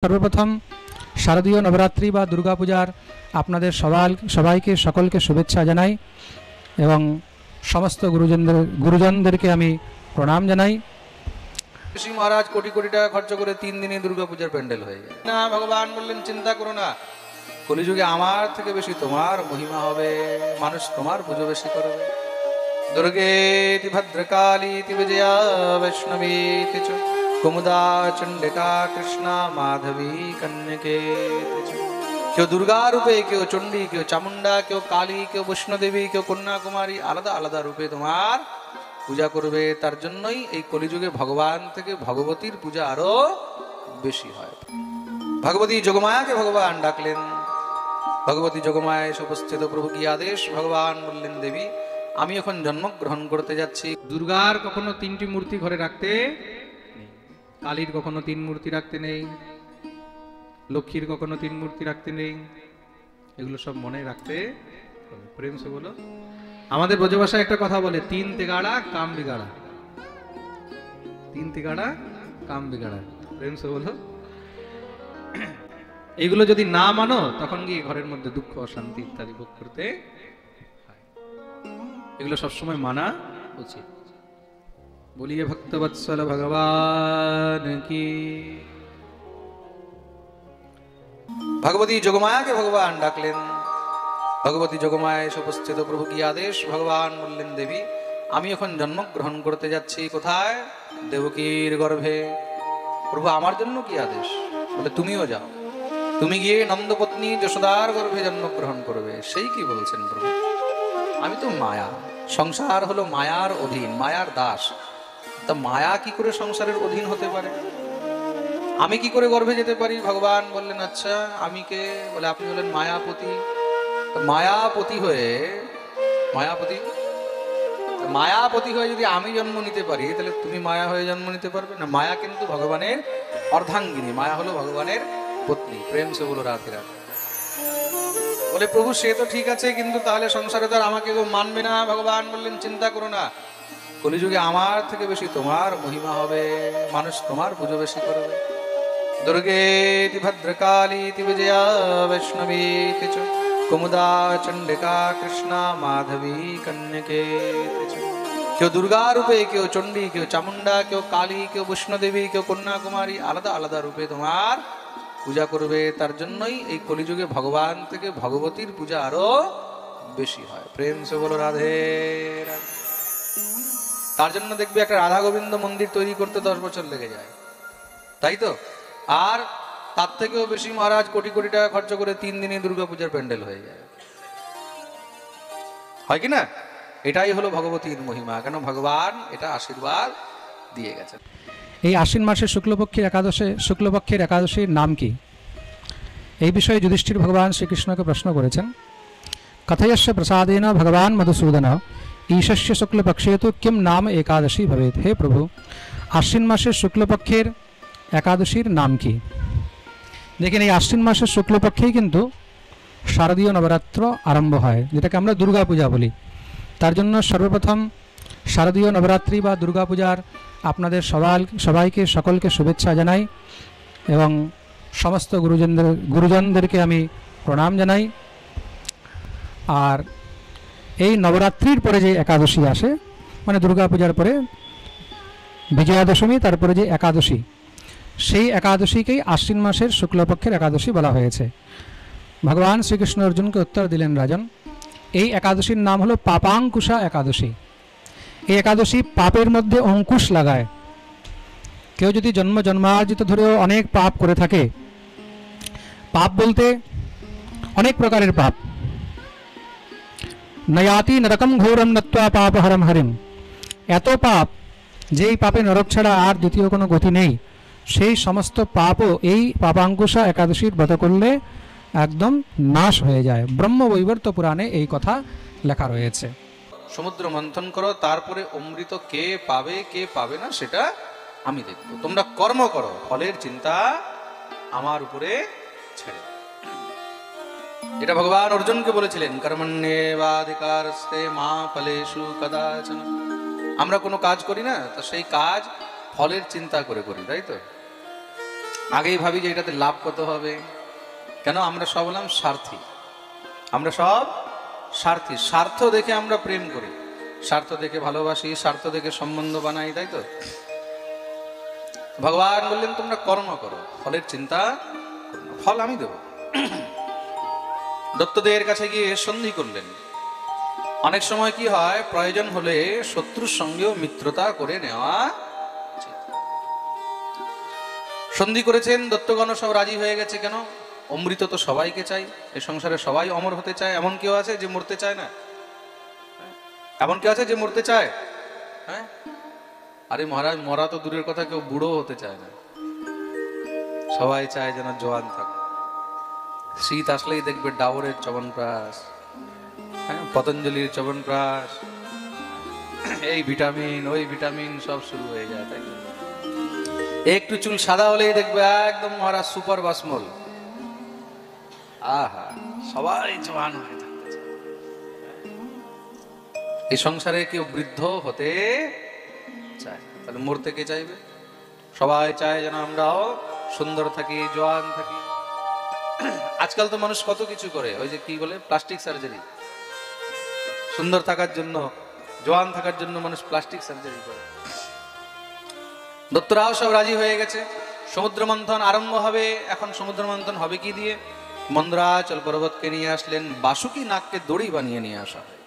সর্বপ্রথম শারদীয় নবরাত্রি বা দুর্গাপূজার আপনাদের সবাইকে সকলকে শুভেচ্ছা জানাই এবং সমস্ত গুরুজনদেরকে আমি প্রণাম জানাই। ঋষি মহারাজ কোটি কোটি টাকা খরচ করে 3 দিনে দুর্গাপূজার প্যান্ডেল হয়ে যায় না। ভগবান বললেন চিন্তা করো না, কলিযুগে আমার থেকে বেশি তোমার মহিমা হবে, মানুষ তোমার পুজো বেশি করবে। দুর্গেতি ভদ্রকালীতি বিজয়া বৈষ্ণবীতি চ কুমুদা চণ্ডিকা কৃষ্ণা মাধবী কন্যকেতি চ। কেউ দুর্গা রূপে, কেউ চণ্ডী, কেউ চামুন্ডা, কেউ কালী, কেউ বৈষ্ণদেবী, কেউ কন্যাকুমারী, আলাদা আলাদা রূপে তোমার পূজা করবে। তার জন্যই এই কলিযুগে ভগবান থেকে ভগবতীর পূজা আরো বেশি হয়। ভগবতী যোগমায়াকে ভগবান ডাকলেন। ভগবতী যোগমায়া এসে উপস্থিত। প্রভু কি আদেশ? ভগবান বললেন, দেবী আমি এখন জন্মগ্রহণ করতে যাচ্ছি। দুর্গার কখনো 3টি মূর্তি ঘরে রাখতে নেই, কালীর কখনো 3 মূর্তি রাখতে নেই, লক্ষ্মীর কখনো 3 মূর্তি রাখতে নেই। এগুলো সব মনে রাখতে হবে। প্রেম সে বলো। আমাদের ব্রজভাষায় একটা কথা বলে, 3 তেগাড়া কাম বিগাড়া। 3 তেগাড়া কাম বিগাড়া। প্রেম সে বলো। এগুলো যদি না মানো তখন গিয়ে ঘরের মধ্যে দুঃখ অশান্তি ইত্যাদি ভোগ করতে হয়। এগুলো সবসময় মানা উচিত। বলিয়ে ভক্তবৎসল ভগবান কি। ভগবতী যোগমায়াকে ভগবান ডাকলেন। ভগবতী যোগমায়া এসে উপস্থিত। প্রভু কি আদেশ? ভগবান বললেন, দেবী আমি এখন জন্মগ্রহণ করতে যাচ্ছি। কোথায়? দেবকীর গর্ভে। প্রভু আমার জন্য কি আদেশ? বলে তুমিও যাও, তুমি গিয়ে নন্দপত্নী যশোদার গর্ভে জন্মগ্রহণ করবে। সেই কি বলছেন প্রভু? আমি তো মায়া, সংসার হলো মায়ার অধীন, মায়ার দাস। তা মায়া কি করে সংসারের অধীন হতে পারে? আমি কি করে গর্ভে যেতে পারি? ভগবান বললেন, আচ্ছা আমি কে? বলে আপনি হলেন মায়াপতি। মায়াপতি হয়ে যদি আমি জন্ম নিতে পারি, তাহলে তুমি মায়া হয়ে জন্ম নিতে পারবে না? মায়া কিন্তু ভগবানের অর্ধাঙ্গিনী, মায়া হলো ভগবানের পত্নী। প্রেম সে বলো রাধে রাধে। বলে প্রভু সে তো ঠিক আছে, কিন্তু তাহলে সংসারে তো আর আমাকে কেউ মানবে না। ভগবান বললেন চিন্তা করো না, কলিযুগে আমার থেকে বেশি তোমার মহিমা হবে, মানুষ তোমার পুজো বেশি করবে। দুর্গেতি ভদ্রকালীতি বিজয়া বৈষ্ণবীতি চ কুমুদা চণ্ডিকা কৃষ্ণা মাধবী কন্যকেতি চ। কেউ দুর্গা রূপে, কেউ চণ্ডী, কেউ চামুন্ডা, কেউ কালী, কেউ বৈষ্ণদেবী, কেউ কন্যাকুমারী, আলাদা আলাদা রূপে তোমার পূজা করবে। তার জন্যই এই কলিযুগে ভগবান থেকে ভগবতীর পূজা আরো বেশি হয়। প্রেম সে বলো রাধে রাধে। তার জন্য দেখবে একটা রাধা গোবিন্দ মন্দির তৈরি করতে 10 বছর লেগে যায়, তাই তো? আর তার থেকেও বেশি মহারাজ কোটি কোটি টাকা খরচ করে 3 দিনে দুর্গাপূজার প্যান্ডেল হয়ে যায়, হয় কি না? এটাই হলো ভগবতীর মহিমা। কেন? ভগবান এটা আশীর্বাদ দিয়ে গেছেন। এই আশ্বিন মাসের শুক্লপক্ষের একাদশীর নাম কি? এই বিষয়ে যুধিষ্ঠির ভগবান শ্রীকৃষ্ণকে প্রশ্ন করেছেন। কথয়স্য প্রসাদেন ভগবান মধুসূদন ঈশস্য শুক্লপক্ষে তো কিম নাম একাদশী ভবেত। হে প্রভু, আশ্বিন মাসের শুক্লপক্ষের একাদশীর নাম কি? দেখেন, এই আশ্বিন মাসের শুক্লপক্ষেই কিন্তু শারদীয় নবরাত্র আরম্ভ হয়, যেটাকে আমরা দুর্গাপূজা বলি। তার জন্য সর্বপ্রথম শারদীয় নবরাত্রি বা দুর্গাপূজার আপনাদের সবাইকে সকলকে শুভেচ্ছা জানাই এবং সমস্ত গুরুজনদেরকে আমি প্রণাম জানাই। আর এই নবরাত্রির পরে যে একাদশী আসে, মানে দুর্গাপূজার পরে বিজয়া দশমী, তারপরে যে একাদশী, সেই একাদশীকেই আশ্বিন মাসের শুক্লপক্ষের একাদশী বলা হয়েছে। ভগবান শ্রীকৃষ্ণ অর্জুনকে উত্তর দিলেন, রাজন এই একাদশীর নাম হলো পাপাঙ্কুশা একাদশী। এই একাদশী পাপের মধ্যে অঙ্কুশ লাগায়। কেউ যদি জন্মার্জিত ধরেও অনেক পাপ করে থাকে, পাপ বলতে অনেক প্রকারের পাপ, নয়াতি নরকম ঘোরম নত্বা পাপহরম হরিম, এত পাপ যেই পাপে নরক ছাড়া আর দ্বিতীয় কোনো গতি নেই, সেই সমস্ত পাপও এই পাপাঙ্কুশা একাদশীর ব্রত করলে একদম নাশ হয়ে যায়। ব্রহ্মবৈবর্ত পুরাণে এই কথা লেখা রয়েছে। সমুদ্র মন্থন করো, তারপরে অমৃত কে পাবে কে পাবে না সেটা আমি দেখবো। তোমরা কর্ম করো, ফলের চিন্তা আমার উপরে ছেড়ে। এটা ভগবান অর্জুনকে বলেছিলেন, কর্মণ্যেবাধিকারস্তে মা ফলেষু কদাচন। আমরা কোনো কাজ করি না, তো সেই কাজ ফলের চিন্তা করে করি, তাই তো? আগেই ভাবি যে এটাতে লাভ কত হবে। কেন? আমরা সব হলাম স্বার্থী, আমরা সব স্বার্থী। স্বার্থ দেখে আমরা প্রেম করি, স্বার্থ দেখে ভালোবাসি, স্বার্থ দেখে সম্বন্ধ বানাই, তাই তো? ভগবান বললেন তোমরা কর্ম করো, ফলের চিন্তা করো না, ফল আমি দেব। দত্তদের কাছে গিয়ে সন্ধি করলেন। অনেক সময় কি হয়, প্রয়োজন হলে শত্রুর সঙ্গেও মিত্রতা করে নেওয়া উচিত। সন্ধি করেছেন, দত্তগণ সব রাজি হয়ে গেছে। কেন? অমৃত তো সবাইকে চাই, এই সংসারে সবাই অমর হতে চায়। এমন কেউ আছে যে মরতে চায় না? এমন কেউ আছে যে মরতে চায়? হ্যাঁ, আরে মহারাজ, মরা তো দূরের কথা, কেউ বুড়ো হতে চায় না। সবাই চায় যেন জোয়ান থাকে। শীত আসলেই দেখবে ডাবরের চবনপ্রাশ, হ্যাঁ, পতঞ্জলির চবনপ্রাশ, এই ভিটামিন ওই ভিটামিন সব শুরু হয়ে যায়, তাই না? একটু চুল সাদা হলেই দেখবে একদম মহারাজ সুপার বাসমল। আহা, সবাই জোয়ান হয়ে থাকতে চায়। এই সংসারে কেউ বৃদ্ধ হতে চায়, তাহলে মরতে কে চাইবে? সবাই চায় যেন আমরাও সুন্দর থাকি, জোয়ান থাকি। আজকাল তো মানুষ কত কিছু করে, ওই যে কি বলে প্লাস্টিক সার্জারি। সুন্দর থাকার জন্য, জোয়ান থাকার জন্য মানুষ প্লাস্টিক সার্জারি করে। দত্তরাও সব রাজি হয়ে গেছে। সমুদ্র মন্থন আরম্ভ হবে। এখন সমুদ্র মন্থন হবে কি দিয়ে? মন্দ্রাচল পর্বতকে নিয়ে আসলেন, বাসুকি নাগকে দড়ি বানিয়ে নিয়ে আসা হয়।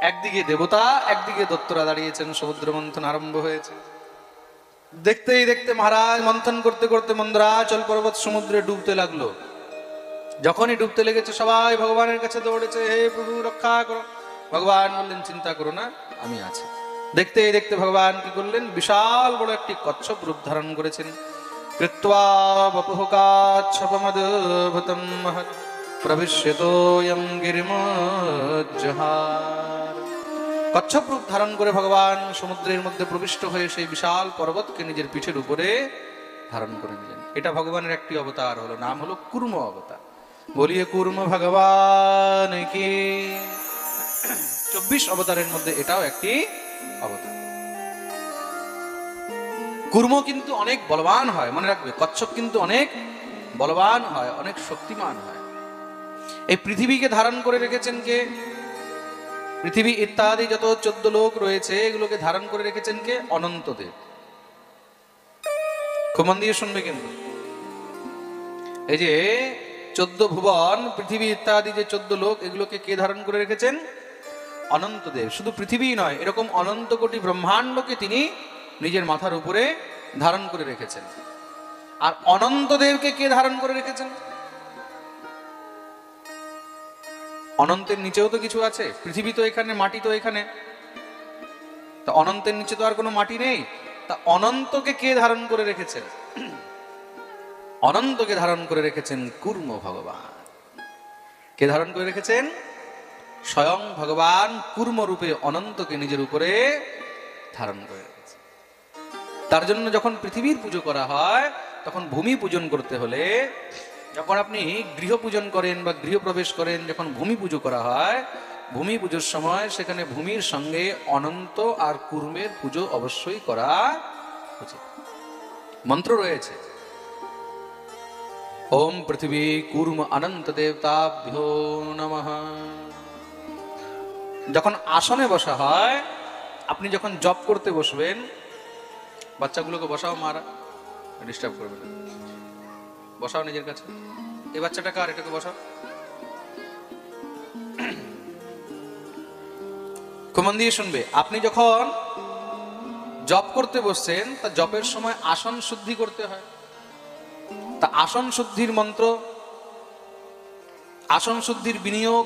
একদিকে দেবতা, একদিকে দত্তরা দাঁড়িয়েছেন। সমুদ্র মন্থন আরম্ভ হয়েছে। দেখতেই দেখতে মহারাজ মন্থন করতে করতে মন্দ্রাচল পর্বত সমুদ্রে ডুবতে লাগলো। যখনই ডুবতে লেগেছে সবাই ভগবানের কাছে দৌড়েছে, হে প্রভু রক্ষা করো। ভগবান বললেন চিন্তা করো না, আমি আছি। দেখতে দেখতে ভগবান কি করলেন, বিশাল বড় একটি কচ্ছপ রূপ ধারণ করেছেন। কৃত্বা বপুহকাচ্ছপমদ্ভুতম মহৎ প্রবিশ্যতোয়ং গিরিমজ্জহার। কচ্ছপ রূপ ধারণ করে ভগবান সমুদ্রের মধ্যে প্রবিষ্ট হয়ে সেই বিশাল পর্বতকে নিজের পিঠের উপরে ধারণ করে নিলেন। এটা ভগবানের একটি অবতার হলো, নাম হলো কুর্ম অবতার। বলিয়ে কুর্ম ভগবান কি। 24 অবতারের মধ্যে এটাও একটি অবতার। কুর্ম কিন্তু অনেক বলবান হয়, মনে রাখবে। কচ্ছপ কিন্তু অনেক বলবান হয়, অনেক শক্তিমান হয়। এই পৃথিবীকে ধারণ করে রেখেছেন কে? পৃথিবী ইত্যাদি যত 14 লোক রয়েছে, এগুলোকে ধারণ করে রেখেছেন কে? অনন্তদেব। খুব মন দিয়ে শুনবে কিন্তু। এই যে 14 ভুবন, পৃথিবী ইত্যাদি যে 14 লোক, এগুলোকে কে ধারণ করে রেখেছেন? অনন্তদেব। শুধু পৃথিবী নয়, এরকম অনন্ত কোটি ব্রহ্মাণ্ডকে তিনি নিজের মাথার উপরে ধারণ করে রেখেছেন। আর অনন্তদেবকে কে ধারণ করে রেখেছেন? অনন্তের নিচেও তো কিছু আছে। পৃথিবী তো এখানে, মাটি তো এখানে, তা অনন্তের নিচে তো আর কোনো মাটি নেই। তা অনন্তকে কে ধারণ করে রেখেছেন? অনন্তকে ধারণ করে রেখেছেন কুর্ম ভগবান। কে ধারণ করে রেখেছেন? স্বয়ং ভগবান কুর্ম রূপে অনন্তকে নিজের উপরে ধারণ করে রেখেছেন। তার জন্য যখন পৃথিবীর পুজো করা হয়, তখন ভূমি পূজন করতে হলে, যখন আপনি গৃহ পূজন করেন বা গৃহপ্রবেশ করেন, যখন ভূমি পুজো করা হয়, ভূমি পুজোর সময় সেখানে ভূমির সঙ্গে অনন্ত আর কুর্মের পুজো অবশ্যই করা উচিত। মন্ত্র রয়েছে, ওম পৃথিবী কুর্ম অনন্ত দেবতাভ্যো নমঃ। যখন আসনে বসা হয়, আপনি যখন জপ করতে বসবেন, বাচ্চাগুলোকে বসাও, মারা ডিস্টার্ব করবে না, বসাও নিজের কাছে। এই বাচ্চাটা কার? এটাকে বসাও। খুব মন দিয়ে শুনবে। আপনি যখন জপ করতে বসছেন, তা জপের সময় আসন শুদ্ধি করতে হয়। তা আসন শুদ্ধির মন্ত্র, আসন শুদ্ধির বিনিয়োগ,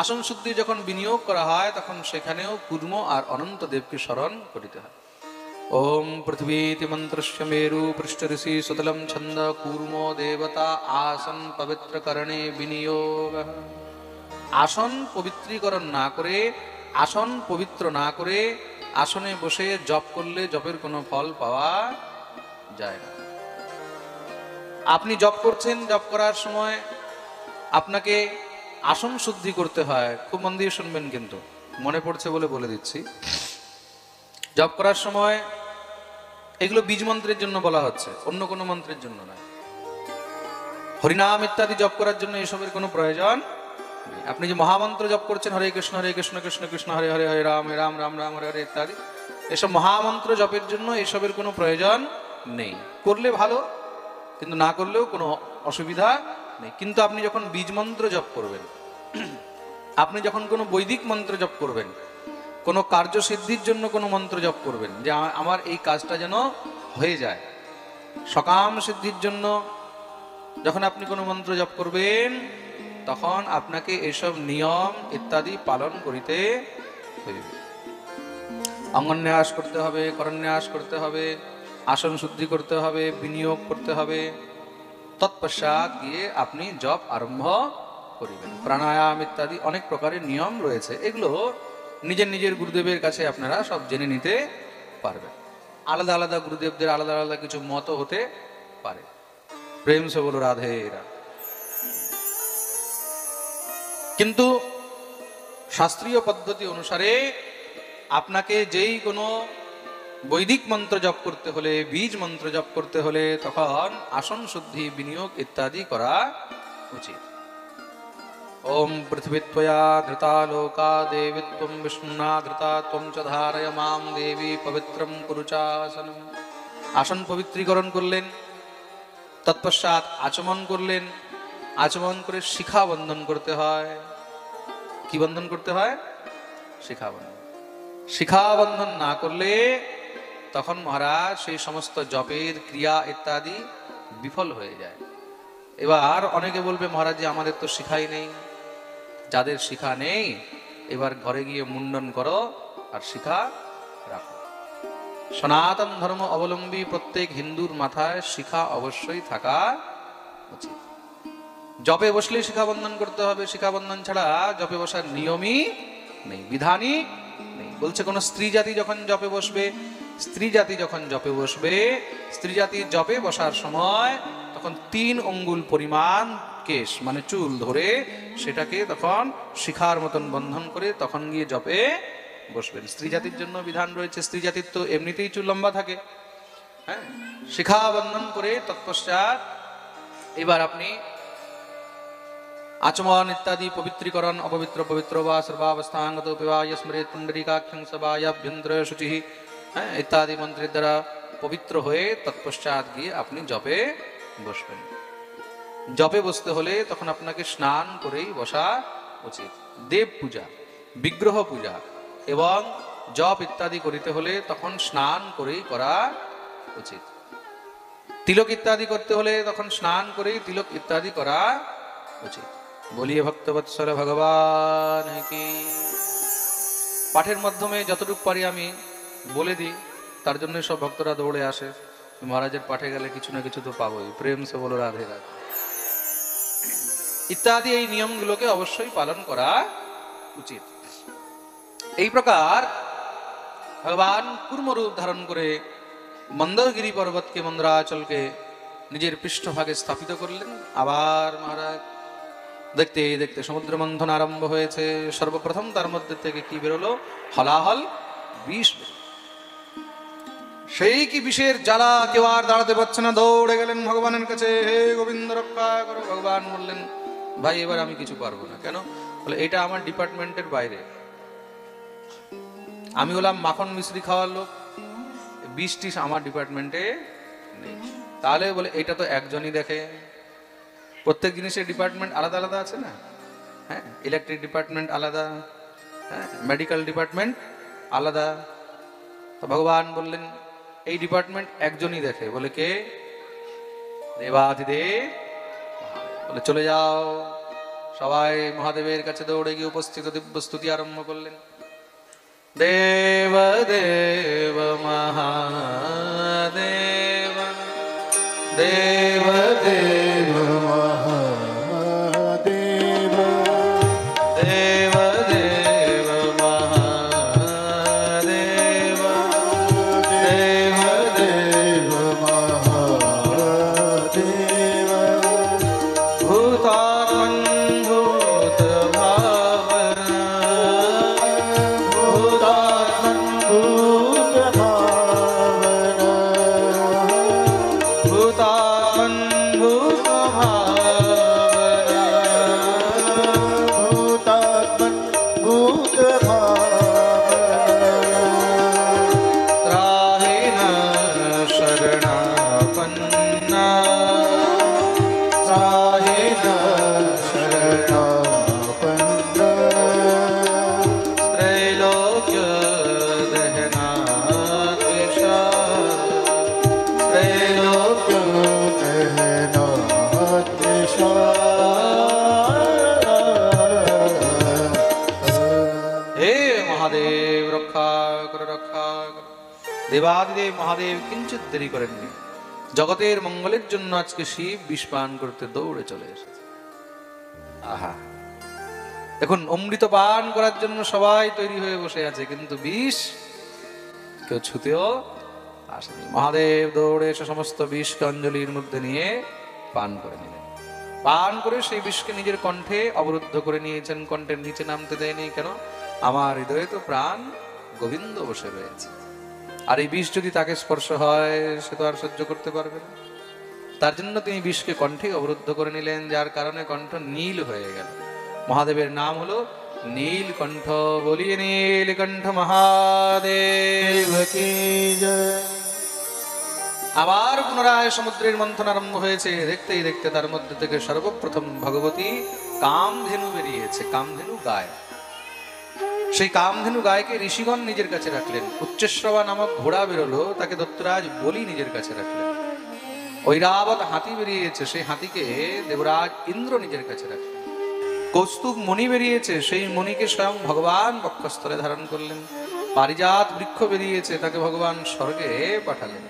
আসন শুদ্ধি যখন বিনিয়োগ করা হয়, তখন সেখানেও কুর্ম আর অনন্ত দেবকে স্মরণ করিতে হয়। ওম পৃথিবীতি মন্ত্রস্য মেরু পৃষ্ঠ ঋষি সুতলম ছন্দ কুর্ম দেবতা আসন পবিত্রকরণে বিনিয়োগ। আসন পবিত্রীকরণ না করে, আসন পবিত্র না করে আসনে বসে জপ করলে জপের কোনো ফল পাওয়া যায় না। আপনি জপ করছেন, জপ করার সময় আপনাকে আসন শুদ্ধি করতে হয়। খুব মন দিয়ে শুনবেন কিন্তু, মনে পড়ছে বলে বলে দিচ্ছি। জপ করার সময় এগুলো বীজ মন্ত্রের জন্য বলা হচ্ছে, অন্য কোনো মন্ত্রের জন্য নয়। হরিনাম ইত্যাদি জপ করার জন্য এসবের কোনো প্রয়োজন নেই। আপনি যে মহামন্ত্র জপ করছেন, হরে কৃষ্ণ কৃষ্ণ কৃষ্ণ হরে হরে, হরে রাম রাম রাম হরে হরে ইত্যাদি, এসব মহামন্ত্র জপের জন্য এসবের কোনো প্রয়োজন নেই। করলে ভালো, কিন্তু না করলেও কোনো অসুবিধা নেই। কিন্তু আপনি যখন বীজ মন্ত্র জপ করবেন, আপনি যখন কোনো বৈদিক মন্ত্র জপ করবেন, কোনো কার্যসিদ্ধির জন্য কোনো মন্ত্র জপ করবেন, যে আমার এই কাজটা যেন হয়ে যায়, সকাম সিদ্ধির জন্য যখন আপনি কোনো মন্ত্র জপ করবেন, তখন আপনাকে এসব নিয়ম ইত্যাদি পালন করিতে হইবে। অঙ্গন্যাস করতে হবে, করন্যাস করতে হবে, আসন শুদ্ধি করতে হবে, বিনিয়োগ করতে হবে। তৎপশ্চাৎ গিয়ে আপনি জপ আরম্ভ করিবেন। প্রাণায়াম ইত্যাদি অনেক প্রকারের নিয়ম রয়েছে, এগুলো নিজের নিজের গুরুদেবের কাছে আপনারা সব জেনে নিতে পারবেন। আলাদা আলাদা গুরুদেবদের আলাদা আলাদা কিছু মত হতে পারে। প্রেম সে বলো রাধে রাধে। কিন্তু শাস্ত্রীয় পদ্ধতি অনুসারে আপনাকে যেই কোনো বৈদিক মন্ত্র জপ করতে হলে, বীজ মন্ত্র জপ করতে হলে, তখন আসন শুদ্ধি, বিনিয়োগ ইত্যাদি করা উচিত। ওম পৃথিবীত্বয়া ধৃতা লোকা দেবী ত্বম বিষ্ণুনা ধৃতা ত্বম চ ধারয় মাম দেবী পবিত্রম কুরুচাসনম। আসন পবিত্রীকরণ করলেন, তৎপশ্চাৎ আচমন করলেন। আচমন করে শিখা বন্ধন করতে হয়। কি বন্ধন করতে হয়? শিখা বন্ধন। শিখা বন্ধন না করলে তখন মহারাজ সেই সমস্ত জপের ক্রিয়া ইত্যাদি বিফল হয়ে যায়। এবার অনেকে বলবে, মহারাজ যে আমাদের তো শিখাই নেই। যাদের শিখা নেই, এবার ঘরে গিয়ে মুন্ডন করো আর শিখা রাখো। সনাতন ধর্ম অবলম্বী প্রত্যেক হিন্দুর মাথায় শিখা অবশ্যই থাকা উচিত। জপে বসলে শিখা বন্ধন করতে হবে। শিখা বন্ধন ছাড়া জপে বসার নিয়মই নেই, বিধানই নেই। বলছে কোন স্ত্রী জাতি যখন জপে বসবে, স্ত্রী জাতি যখন জপে বসবে, স্ত্রী জাতির জপে বসার সময় তখন 3 আঙ্গুল পরিমাণ কেশ মানে চুল ধরে সেটাকে তখন শিখার মতন বন্ধন করে তখন গিয়ে জপে বসবেন। স্ত্রী জাতির জন্য বিধান রয়েছে। স্ত্রী জাতির তো এমনিতেই চুল লম্বা থাকে, হ্যাঁ। শিখা বন্ধন করে তৎপশ্চাৎ এবার আপনি আচমন ইত্যাদি পবিত্রীকরণ, অপবিত্র পবিত্র বা সর্বাবস্থাঙ্গত পিবায় স্মৃত পুণ্ডরীকাক্ষং সবায়াভ্যন্তর শুচি, হ্যাঁ, ইত্যাদি মন্ত্রের দ্বারা পবিত্র হয়ে তৎপশ্চাৎ গিয়ে আপনি জপে বসবেন। জপে বসতে হলে তখন আপনাকে স্নান করেই বসা উচিত। দেব পূজা, বিগ্রহ পূজা এবং জপ ইত্যাদি করিতে হলে তখন স্নান করেই করা উচিত। তিলক ইত্যাদি করতে হলে তখন স্নান করেই তিলক ইত্যাদি করা উচিত। বলিয়ে ভক্তবৎসল ভগবান কি। পাঠের মাধ্যমে যতটুকু পারি আমি বলে দিই, তার জন্য সব ভক্তরা দৌড়ে আসে। মহারাজের পাঠে গেলে কিছু না কিছু তো পাবোই। প্রেম সে বলো রাধে রাধে ইত্যাদি এই নিয়মগুলোকে অবশ্যই পালন করা উচিত। এই প্রকার ভগবান কুর্মরূপ ধারণ করে মন্দরগিরি পর্বতকে, মন্দাচলকে নিজের পৃষ্ঠভাগে স্থাপিত করলেন। আবার মহারাজ দেখতে দেখতে সমুদ্র মন্থন আরম্ভ হয়েছে। সর্বপ্রথম তার মধ্যে থেকে কি বেরোলো? হলাহল বিষ। সেই কি বিষের জ্বালা কেউ আর দাঁড়াতে পারছে না, দৌড়ে গেলেন ভগবানের কাছে। হে গোবিন্দ রক্ষা করো। ভগবান বললেন, ভাই এবার আমি কিছু পারবো না। কেন? বলে এটা আমার ডিপার্টমেন্টের বাইরে। আমি হলাম মাখন মিশ্রি খাওয়ার লোক, বিষটি আমার ডিপার্টমেন্টে নেই। তাহলে বলে এটা তো একজনই দেখে। প্রত্যেক জিনিসের ডিপার্টমেন্ট আলাদা আলাদা আছে না, হ্যাঁ। ইলেকট্রিক ডিপার্টমেন্ট আলাদা, হ্যাঁ, মেডিকেল ডিপার্টমেন্ট আলাদা। তো ভগবান বললেন এই ডিপার্টমেন্ট একজনই দেখে। বলে কে? দেবাধিদেব। বলে চলে যাও। সবাই মহাদেবের কাছে দৌড়ে গিয়ে উপস্থিত দিব্য স্তুতি আরম্ভ করলেন। দেব দেব মহাদেব, দেব দেব মহাদেব, দেব দেব মহাদেব, দেব দেব মহাদেব, ভূতাত্মন ভূত ভাবনা, ভূতাত্মন ভূত ভাবনা, না साहिल शरणापन्न त्रैलोक्य दहना द्वेषा त्रैलोक्य कहना दिशा हे महादेव रक्षा कर देवादिदेव महादेव किंचित देरी करेননি জগতের মঙ্গলের জন্য আজকে শিব বিষ পান করতে দৌড়ে চলে এসেছে। আহা, এখন অমৃত পান করার জন্য সবাই তৈরি হয়ে বসে আছে, কিন্তু বিষ কেউ ছুতেও আসেনি। মহাদেব দৌড়ে এসে সমস্ত বিষকে অঞ্জলির মধ্যে নিয়ে পান করে নিলেন। পান করে সেই বিষকে নিজের কণ্ঠে অবরুদ্ধ করে নিয়েছেন, কণ্ঠের নিচে নামতে দেয়নি। কেন? আমার হৃদয়ে তো প্রাণ গোবিন্দ বসে রয়েছে, আর এই বিষ যদি তাকে স্পর্শ হয় সে তো আর সহ্য করতে পারবে না। তার জন্য তিনি বিষকে কণ্ঠে অবরুদ্ধ করে নিলেন, যার কারণে কণ্ঠ নীল হয়ে গেল। মহাদেবের নাম হলো নীলকণ্ঠ। বলিয়ে নীলকণ্ঠ মহাদেব কি জয়। আবার পুনরায় সমুদ্রের মন্থন আরম্ভ হয়েছে। দেখতেই দেখতে তার মধ্যে থেকে সর্বপ্রথম ভগবতী কামধেনু বেরিয়েছে। কামধেনু গায়, সেই কামধেনু গায়কে ঋষিগণ নিজের কাছে রাখলেন। উচ্চশ্রবা নামক ঘোড়া বেরোলো, তাকে দত্তরাজ বলি নিজের কাছে রাখলেন। ঐরাবত হাতি বেরিয়েছে, সেই হাতিকে দেবরাজ ইন্দ্র নিজের কাছে রাখলেন। কৌস্তুভ মণি বেরিয়েছে, সেই মণিকে স্বয়ং ভগবান বক্ষস্থলে ধারণ করলেন। পারিজাত বৃক্ষ বেরিয়েছে, তাকে ভগবান স্বর্গে পাঠালেন।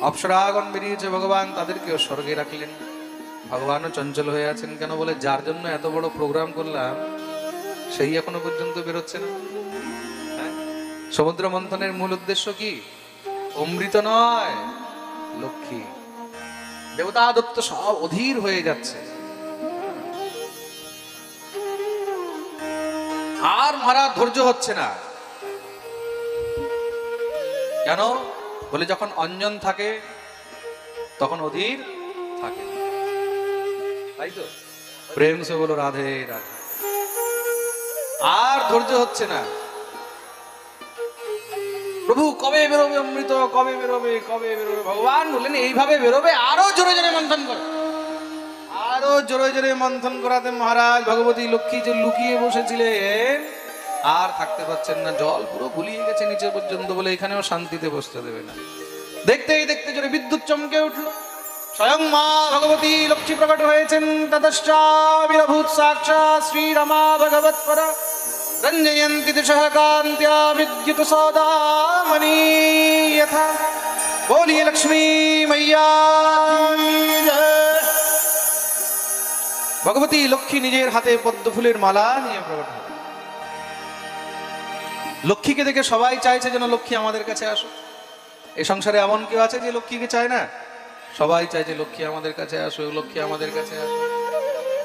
অপ্সরাগণ বেরিয়েছে, ভগবান তাদেরকেও স্বর্গে রাখলেন। ভগবানও চঞ্চল হয়ে আছেন। কেন? বলে যার জন্য এত বড় প্রোগ্রাম করলাম সেই এখনো পর্যন্ত বেরোচ্ছে না। সমুদ্র মন্থনের মূল উদ্দেশ্য কি? অমৃত নয়, লক্ষ্মী। দেবতা দত্ত সব অধীর হয়ে যাচ্ছে। আর মহারাজ ধৈর্য হচ্ছে না। কেন? বলে যখন অঞ্জন থাকে তখন অধীর থাকে, তাই তো? প্রেম সে বলো রাধে রাধে। আর ধৈর্য হচ্ছে না। প্রভু কবে বেরোবে অমৃত, কবে বেরোবে, কবে বেরোবে? ভগবান বললেন এইভাবে বেরোবে, আরো জোরে জোরে মন্থন করো। আরো জোরে জোরে মন্থন করাতে মহারাজ ভগবতী লক্ষ্মী যে লুকিয়ে বসেছিলেন আর থাকতে পারছেন না। জল পুরো গুলিয়ে গেছে নিচে পর্যন্ত, বলে এখানেও শান্তিতে বসতে দেবে না। দেখতেই দেখতে জোরে বিদ্যুৎ চমকে উঠলো। স্বয়ং মা ভগবতী লক্ষ্মী প্রকট হয়েছেন। ততশ্চাবিরভূত সাক্ষাৎ শ্রীরমা ভগবৎপরা রঞ্জয়ন্তি দিশঃ কান্ত্য়া বিদ্যুৎ সৌদামণি যথা। बोलिए लक्ष्मी मैया की जय। ভগবতী লক্ষ্মী নিজের হাতে পদ্ম ফুলের মালা নিয়ে প্রকট হলেন। লক্ষ্মীকে দেখে সবাই চাইছে যেন লক্ষ্মী আমাদের কাছে আসুক। এই সংসারে এমন কেউ আছে যে লক্ষ্মীকে চায় না? সবাই চায় যে লক্ষ্মী আমাদের কাছে আসুক, লক্ষ্মী আমাদের কাছে আসুক।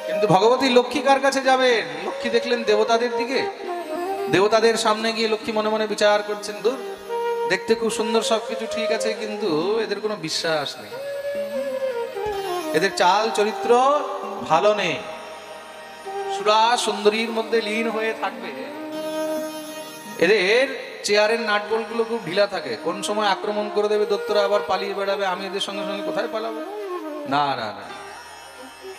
কিন্তু ভগবতী লক্ষ্মী কার কাছে যাবেন? লক্ষ্মী দেখলেন দেবতাদের দিকে। দেবতাদের সামনে গিয়ে লক্ষ্মী মনে মনে বিচার করছেন, দূর, দেখতে খুব সুন্দর, সবকিছু ঠিক আছে, কিন্তু এদের কোনো বিশ্বাস নেই, এদের চাল চরিত্র ভালো নেই। সুরা সুন্দরীর মধ্যে লীন হয়ে থাকবে, এদের চেয়ারের নাটবল্টগুলো খুব ঢিলা থাকে। কোন সময় আক্রমণ করে দেবে দত্তরা, আবার পালিয়ে বেড়াবে। আমি এদের সঙ্গে সঙ্গে কোথায় পালাবো? না না না,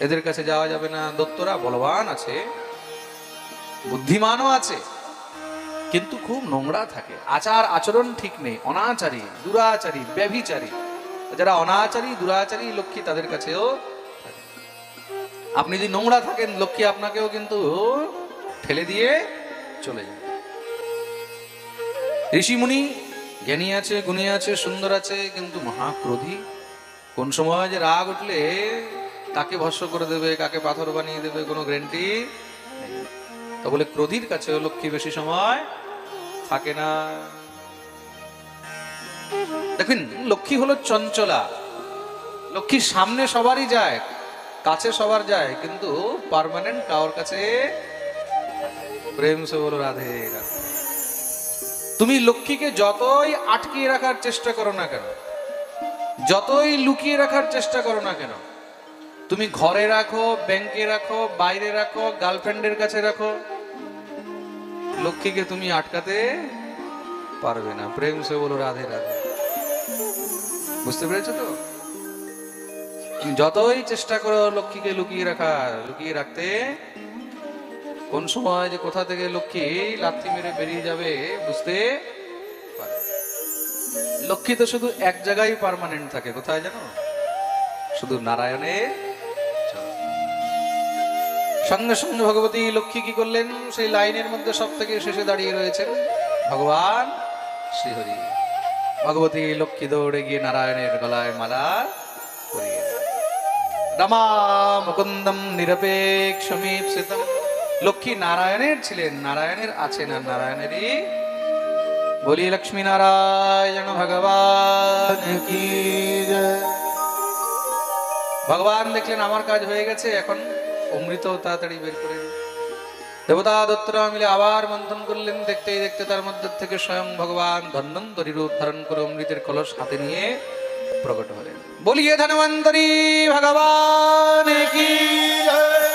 এদের কাছে যাওয়া যাবে না। দত্তরা বলবান আছে, বুদ্ধিমানও আছে, কিন্তু খুব নোংরা থাকে, আচার আচরণ ঠিক নেই, অনাচারী, দুরাচারী, ব্যভিচারী। যারা অনাচারী দুরাচারী লক্ষ্মী তাদের কাছেও। আপনি যদি নোংরা থাকেন, লক্ষ্মী আপনাকেও কিন্তু ঠেলে দিয়ে চলে যায়। ঋষিমুনি জ্ঞানী আছে, গুণী আছে, সুন্দর আছে, কিন্তু মহাক্রোধী। কোন সময় যে রাগ উঠলে কাকে ভস্ম করে দেবে, কাকে পাথর বানিয়ে দেবে, কোনো গ্যারান্টি নেই। তো বলে ক্রোধীর কাছে লক্ষ্মী বেশি সময় থাকে না। দেখুন, লক্ষ্মী হলো চঞ্চলা। লক্ষ্মী সামনে সবারই যায়, কাছে সবার যায়, কিন্তু পার্মানেন্ট কারোর কাছে। প্রেম সে বলো রাধে রাধে। তুমি লক্ষ্মীকে যতই আটকিয়ে রাখার চেষ্টা করো না কেন, যতই লুকিয়ে রাখার চেষ্টা করো না কেন, তুমি ঘরে রাখো, ব্যাংকে রাখো, বাইরে রাখো, গার্লফ্রেন্ডের কাছে রাখো, লক্ষ্মীকে তুমি আটকাতে পারবে না। প্রেম সে বলো রাধে রাধে। বুঝতে পেরেছো তো? তুমি যতই চেষ্টা করো লক্ষ্মীকে লুকিয়ে রাখতে, কোন সময় যে কোথা থেকে লক্ষ্মী লাথি মেরে বেরিয়ে যাবে বুঝতে পারবে না। লক্ষ্মী তো শুধু এক জায়গায় পার্মানেন্ট থাকে, কোথায় জানো? শুধু নারায়ণের চরণ। সঙ্গে সঙ্গে ভগবতী লক্ষ্মী কি করলেন? সেই লাইনের মধ্যে সব থেকে শেষে দাঁড়িয়ে রয়েছেন ভগবান শ্রীহরি। ভগবতী লক্ষ্মী দৌড়ে গিয়ে নারায়ণের গলায় মালা পরিয়ে রামা মুকুন্দম নিরপেক্ষমীপ্সিতম। লক্ষ্মী নারায়ণের ছিলেন, নারায়ণের আছেন আর নারায়ণেরই। বলি লক্ষ্মী নারায়ণ ভগবান কি জয়। ভগবান দেখলেন আমার কাজ হয়ে গেছে, এখন অমৃত তাড়াতাড়ি বের করে। দেবতা দত্তরা মিলে আবার মন্থন করলেন। দেখতেই দেখতে তার মধ্যে থেকে স্বয়ং ভগবান ধন্বন্তরী রূপ ধারণ করে অমৃতের কলস হাতে নিয়ে প্রকট হলেন। বলিয়ে ধন্বন্তরী ভগবান কি জয়।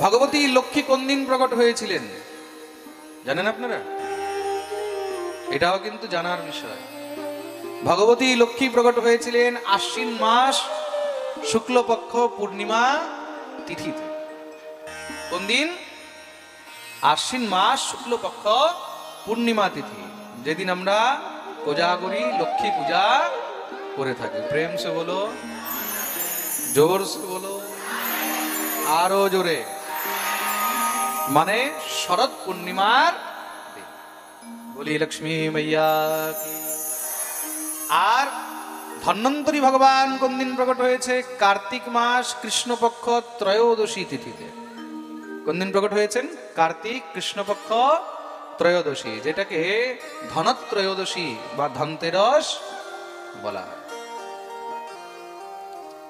ভগবতী লক্ষ্মী কোন দিন প্রকট হয়েছিলেন জানেন আপনারা? এটাও কিন্তু জানার বিষয়। ভগবতী লক্ষ্মী প্রকট হয়েছিলেন আশ্বিন মাস শুক্লপক্ষ পূর্ণিমা তিথিতে। কোন দিন? আশ্বিন মাস শুক্লপক্ষ পূর্ণিমা তিথি, যেদিন আমরা পূজা করি, লক্ষ্মী পূজা করে থাকি। প্রেম সে বলো, জোর সে বলো, আরো জোরে। মানে শরৎ পূর্ণিমার দিন। বলি লক্ষ্মী মাইয়া কি। আর ধন্বন্তরী ভগবান কোন দিন প্রকট হয়েছে? কার্তিক মাস কৃষ্ণপক্ষ ত্রয়োদশী তিথিতে। কোন দিন প্রকট হয়েছেন? কার্তিক কৃষ্ণপক্ষ ত্রয়োদশী, যেটাকে ধনত্রয়োদশী বা ধনতেরস বলা হয়।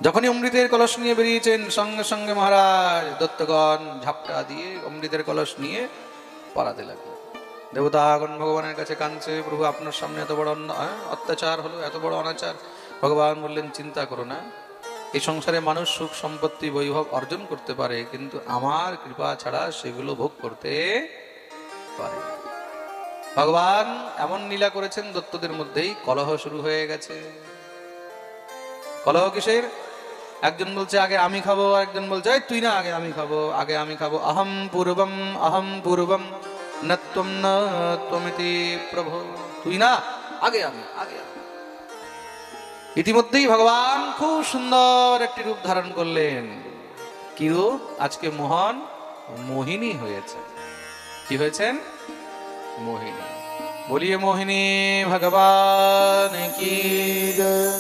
যখনই অমৃতের কলস নিয়ে বেরিয়েছেন, সঙ্গে সঙ্গে মহারাজ দত্তগণ ঝাপটা দিয়ে অমৃতের কলস নিয়ে পড়াতে লাগলো। দেবতাগণ ভগবানের কাছে কাঁদছে, প্রভু আপনার সামনে এত বড় অত্যাচার হলো, এত বড় অনাচার। ভগবান বললেন চিন্তা করো না, এই সংসারে মানুষ সুখ সম্পত্তি বৈভব অর্জন করতে পারে, কিন্তু আমার কৃপা ছাড়া সেগুলো ভোগ করতে পারে। ভগবান এমন লীলা করেছেন, দত্তদের মধ্যেই কলহ শুরু হয়ে গেছে। কলহ কিসের? একজন বলছে আগে আমি খাবো, একজন বলছে তুই না, আগে আমি খাবো, আগে আমি খাবো। অহম পূর্বম ন ত্বম ন ত্বমিতি প্রভু। তুই না, আগে আমি, আগে আমি। ইতিমধ্যেই ভগবান খুব সুন্দর একটি রূপ ধারণ করলেন। কি রূপ? আজকে মোহন মোহিনী হয়েছে। কি হয়েছেন? মোহিনী। বলিয়ে মোহিনী ভগবান কি জয়।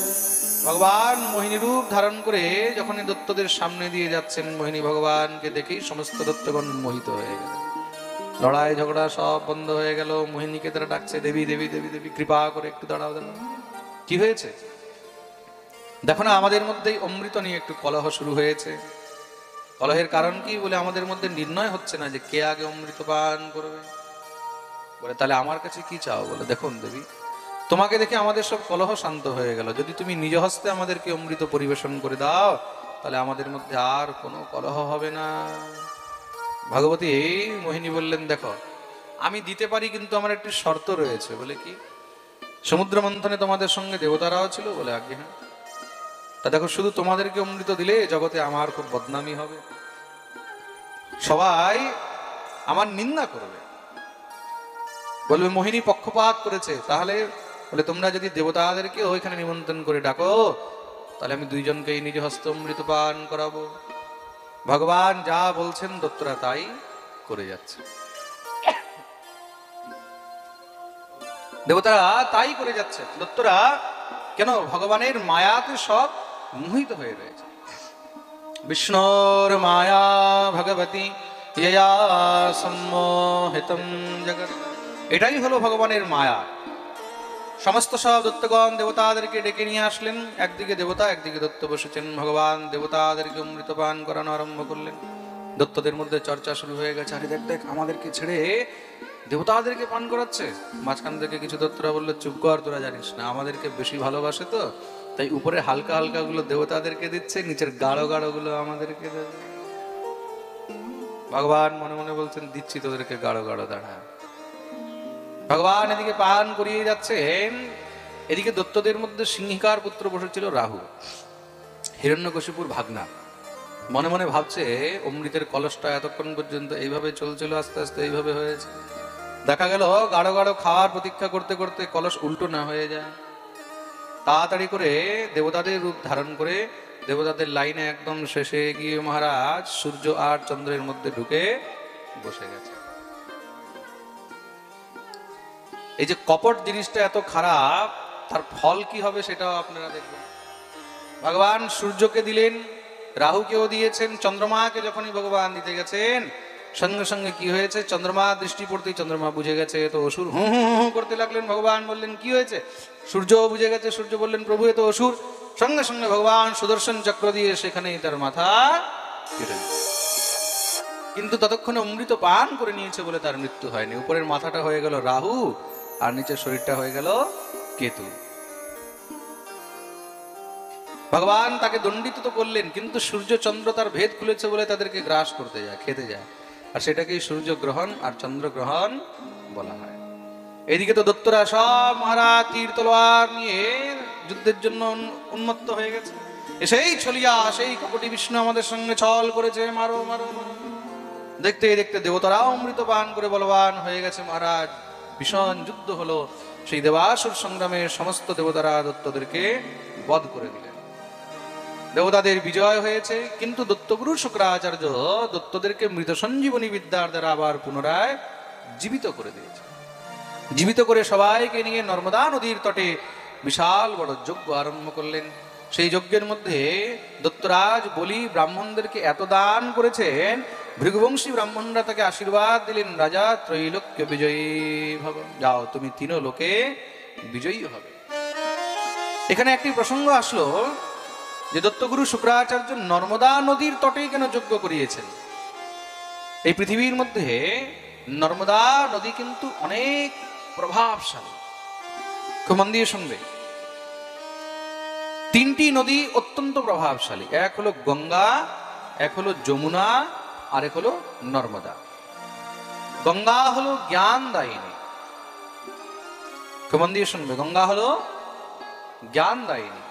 ভগবান মোহিনী রূপ ধারণ করে যখন দত্তদের সামনে দিয়ে যাচ্ছেন, মোহিনী ভগবানকে দেখেই সমস্ত দত্তগণ মোহিত হয়ে গেল। লড়াই ঝগড়া সব বন্ধ হয়ে গেল। মোহিনীকে তারা ডাকছে, দেবী দেবী দেবী দেবী, কৃপা করে একটু দাঁড়াও দাঁড়াও। কি হয়েছে দেখো না, আমাদের মধ্যেই অমৃত নিয়ে একটু কলহ শুরু হয়েছে। কলহের কারণ কি? বলে আমাদের মধ্যে নির্ণয় হচ্ছে না যে কে আগে অমৃত পান করবে। বলে তাহলে আমার কাছে কি চাও? বলে দেখুন দেবী, তোমাকে দেখে আমাদের সব কলহ শান্ত হয়ে গেল। যদি তুমি নিজ হস্তে আমাদেরকে অমৃত পরিবেশন করে দাও, তাহলে আমাদের মধ্যে আর কোনো কলহ হবে না। ভগবতী মোহিনী বললেন, দেখো আমি দিতে পারি, কিন্তু আমার একটি শর্ত রয়েছে। বলে কি? সমুদ্র মন্থনে তোমাদের সঙ্গে দেবতারাও ছিল। বলে আজ্ঞে হ্যাঁ। তা দেখো, শুধু তোমাদেরকে অমৃত দিলে জগতে আমার খুব বদনামি হবে, সবাই আমার নিন্দা করবে, বলবে মোহিনী পক্ষপাত করেছে। তাহলে বলে তোমরা যদি দেবতাদেরকে ওইখানে নিমন্ত্রণ করে ডাকো, তাহলে আমি দুইজনকেই নিজ হস্তে অমৃত পান করাবো। ভগবান যা বলছেন দত্তরা তাই করে যাচ্ছে। দেবতারা তাই করে যাচ্ছে, দত্তরা কেন? ভগবানের মায়াতে সব মোহিত হয়ে রয়েছে। বিষ্ণুর মায়া ভগবতী ইয়া সম্মোহিতম জগৎ। এটাই হলো ভগবানের মায়া। সমস্ত সব দত্তগণ দেবতাদেরকে ডেকে নিয়ে আসলেন। একদিকে দেবতা, একদিকে দত্ত বসেছেন। ভগবান দেবতাদেরকে অমৃত পান করানো আরম্ভ করলেন। দত্তদের মধ্যে চর্চা শুরু হয়ে গেছে, আরে দেখ দেখ, আমাদেরকে ছেড়ে দেবতাদেরকে পান করাচ্ছে। মাঝখান থেকে কিছু দত্তরা বললো, চুপ কর, তোরা জানিস না, আমাদেরকে বেশি ভালোবাসে তো তাই উপরে হালকা হালকা গুলো দেবতাদেরকে দিচ্ছে, নিচের গাঢ় গাঢ় গুলো আমাদেরকে দেবে। ভগবান মনে মনে বলছেন, দিচ্ছি তোদেরকে গাঢ় গাঢ়, দাঁড়া। ভগবান এদিকে পান করিয়ে যাচ্ছেন। এদিকে দত্তদের মধ্যে সিংহিকার পুত্র বসেছিল রাহু, হিরণ্যকশিপুর ভাগনা। মনে মনে ভাবছে অমৃতের কলসটা এতক্ষণ পর্যন্ত এইভাবে চলছিল, আস্তে আস্তে এইভাবে হয়েছে, দেখা গেল গাঢ় গাঢ় খাওয়ার প্রতীক্ষা করতে করতে কলস উল্টো না হয়ে যায়। তাড়াতাড়ি করে দেবতাদের রূপ ধারণ করে দেবতাদের লাইনে একদম শেষে গিয়ে মহারাজ সূর্য আর চন্দ্রের মধ্যে ঢুকে বসে গেছে। এই যে কপট জিনিসটা এত খারাপ, তার ফল কি হবে সেটাও আপনারা দেখবেন। ভগবান সূর্যকে দিলেন, রাহুকেও দিয়েছেন, চন্দ্রমাকে যখনই ভগবান দিতে গেছেন সঙ্গে সঙ্গে কি হয়েছে, চন্দ্রমা দৃষ্টি পড়তেই চন্দ্রমা বুঝে গেছে তো অসুর, হু হু হু করতে লাগলেন। ভগবান বললেন কি হয়েছে, সূর্য বুঝে গেছে, সূর্য বললেন প্রভু এ তো অসুর। সঙ্গে সঙ্গে ভগবান সুদর্শন চক্র দিয়ে সেখানেই তার মাথা কেটে দিল। কিন্তু ততক্ষণে অমৃত পান করে নিয়েছে বলে তার মৃত্যু হয়নি। উপরের মাথাটা হয়ে গেল রাহু আর নিচের শরীরটা হয়ে গেল কেতু। ভগবান তাকে দণ্ডিত তো করলেন, কিন্তু সূর্য চন্দ্র তার ভেদ খুলেছে বলে তাদেরকে গ্রাস করতে যায়, খেতে যায়, আর সেটাকেই সূর্য গ্রহণ আর চন্দ্র গ্রহণ বলা হয়। এইদিকে তো দত্তরা সব মহারাজ তীর তলোয়ার নিয়ে যুদ্ধের জন্য উন্মত্ত হয়ে গেছে। সেই ছলিয়া সেই কপটি বিষ্ণু আমাদের সঙ্গে ছল করেছে, মারো মারো মারো। দেখতে দেখতে দেবতারাও অমৃত পান করে বলবান হয়ে গেছে মহারাজ। ভীষণ যুদ্ধ হলো। সেই দেবাসুর সংগ্রামে সমস্ত দেবতারা দত্তদেরকে বধ করে দিলেন। দেবতাদের বিজয় হয়েছে, কিন্তু দত্তগুরু শুক্রাচার্য দত্তদেরকে মৃত সঞ্জীবনী বিদ্যার দ্বারা আবার পুনরায় জীবিত করে দিয়েছে। জীবিত করে সবাইকে নিয়ে নর্মদা নদীর তটে বিশাল বড় যজ্ঞ আরম্ভ করলেন। সেই যজ্ঞের মধ্যে দত্তরাজ বলি ব্রাহ্মণদেরকে এত দান করেছেন, ভৃগুবংশী ব্রাহ্মণরা তাকে আশীর্বাদ দিলেন, রাজা ত্রৈলোক্য বিজয়ী ভব, যাও তুমি তিন লোকে বিজয়ী হবে। এখানে একটি প্রসঙ্গ আসলো যে দত্তগুরু শুক্রাচার্য নর্মদা নদীর তটেই কেন যজ্ঞ করিয়েছেন। এই পৃথিবীর মধ্যে নর্মদা নদী কিন্তু অনেক প্রভাবশালী। খুব মন দিয়ে শুনবে, তিনটি নদী অত্যন্ত প্রভাবশালী। এক হলো গঙ্গা, এক হলো যমুনা, আর এক হলো নর্মদা। গঙ্গা হলো জ্ঞানদায়িনী। খুব মন দিয়ে শুনবে, গঙ্গা হলো জ্ঞানদায়িনী,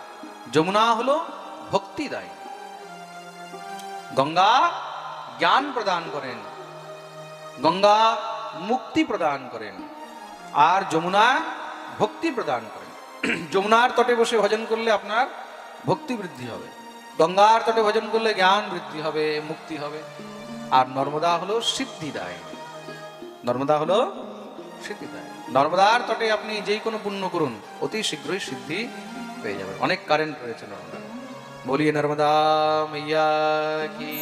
যমুনা হলো ভক্তিদায়ী। গঙ্গা জ্ঞান প্রদান করেন, গঙ্গা মুক্তি প্রদান করেন, আর যমুনা ভক্তি প্রদান করেন। যমুনার তটে বসে ভজন করলে আপনার ভক্তি বৃদ্ধি হবে, গঙ্গার তটে ভজন করলে জ্ঞান বৃদ্ধি হবে, মুক্তি হবে। আর নর্মদা হলো সিদ্ধিদায়ী, নর্মদা হলো সিদ্ধিদায়ী। নর্মদার তটে আপনি যেই কোনো পুণ্য করুন অতি শীঘ্রই সিদ্ধি পেয়ে যাবেন। অনেক কারেন্ট রয়েছে নর্মদা। বলিয়ে নর্মদা মাইয়া কি।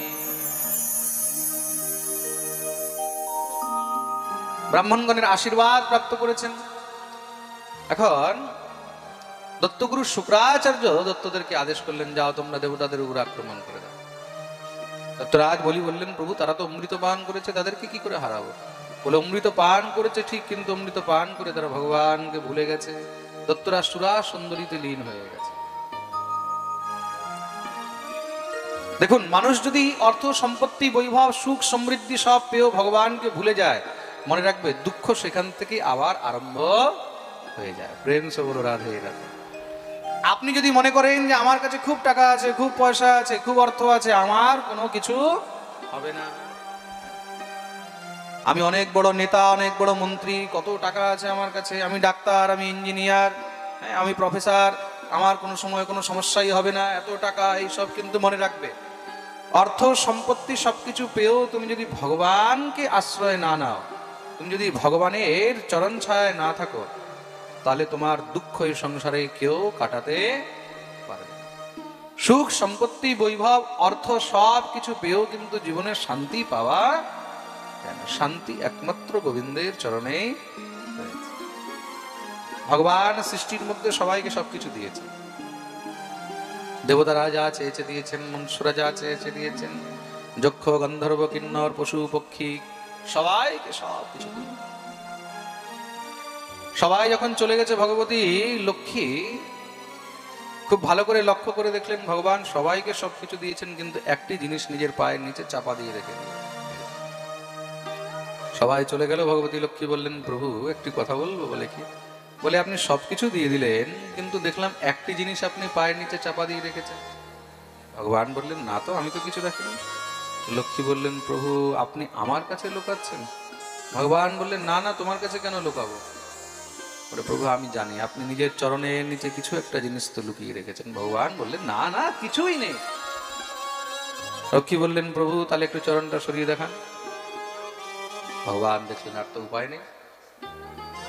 ব্রাহ্মণগণের আশীর্বাদ প্রাপ্ত করেছেন। এখন দত্তগুরু শুক্রাচার্য দত্তদেরকে আদেশ করলেন, যাও তোমরা দেবতাদের উপর আক্রমণ করে দাও। দত্তরাজ বললেন, প্রভু তারা তো অমৃত পান করেছে, তাদেরকে কি করে হারাবো? বলে অমৃত পান করেছে ঠিক, কিন্তু অমৃত পান করে তারা ভগবানকে ভুলে গেছে। দত্তরাজ সুরা সুন্দরীতে লীন হয়ে গেছে। দেখুন, মানুষ যদি অর্থ সম্পত্তি বৈভব সুখ সমৃদ্ধি সব পেয়েও ভগবানকে ভুলে যায়, মনে রাখবে দুঃখ সেখান থেকে আবার আরম্ভ হয়ে যায়। প্রেম সে বলো রাধে রাধে। আপনি যদি মনে করেন যে আমার কাছে খুব টাকা আছে, খুব পয়সা আছে, খুব অর্থ আছে, আমার কোনো কিছু হবে না, আমি অনেক বড় নেতা, অনেক বড় মন্ত্রী, কত টাকা আছে আমার কাছে, আমি ডাক্তার, আমি ইঞ্জিনিয়ার, আমি প্রফেসর, আমার কোনো সময় কোনো সমস্যাই হবে না, এত টাকা, এইসব কিন্তু মনে রাখবে অর্থ সম্পত্তি সবকিছু পেয়েও তুমি যদি ভগবানকে আশ্রয় না নাও, তুমি যদি ভগবানের চরণ ছায়ায় না থাকো, তাহলে তোমার দুঃখ এই সংসারে কেউ কাটাতে পারবে না। সুখ সম্পত্তি বৈভব অর্থ সব কিছু পেয়েও কিন্তু জীবনে শান্তি পাওয়া যায় না। শান্তি একমাত্র গোবিন্দের চরণেই রয়েছে। ভগবান সৃষ্টির মধ্যে সবাইকে সবকিছু দিয়েছে। দেবতারা যা চেয়েছে দিয়েছেন, মনুষ্যরা যা চেয়েছে দিয়েছেন, যক্ষ গন্ধর্ব কিন্নর পশু পক্ষী সবাইকে সবকিছু দিয়েছেন। সবাই যখন চলে গেছে, ভগবতী লক্ষ্মী খুব ভালো করে লক্ষ্য করে দেখলেন ভগবান সবাইকে সবকিছু দিয়েছেন, কিন্তু একটি জিনিস নিজের পায়ের নিচে চাপা দিয়ে রেখে দিলেন। সবাই চলে গেল, ভগবতী লক্ষ্মী বললেন, প্রভু একটি কথা বলবো? বলে কি? বলে আপনি সবকিছু দিয়ে দিলেন, কিন্তু দেখলাম একটি জিনিস আপনি পায়ের নিচে চাপা দিয়ে রেখেছেন। ভগবান বললেন, না তো, আমি তো কিছু রাখিনি। লক্ষ্মী বললেন, প্রভু আপনি আমার কাছে লুকাচ্ছেন? ভগবান বললেন, না না, তোমার কাছে কেন লুকাবো? বলে, প্রভু আমি জানি আপনি নিজের চরণের নিচে কিছু একটা জিনিস তো লুকিয়ে রেখেছেন। ভগবান বললেন, না না, কিছুই নেই। লক্ষ্মী বললেন, প্রভু তাহলে একটু চরণটা সরিয়ে দেখান। ভগবান দেখলেন আর তো উপায় নেই।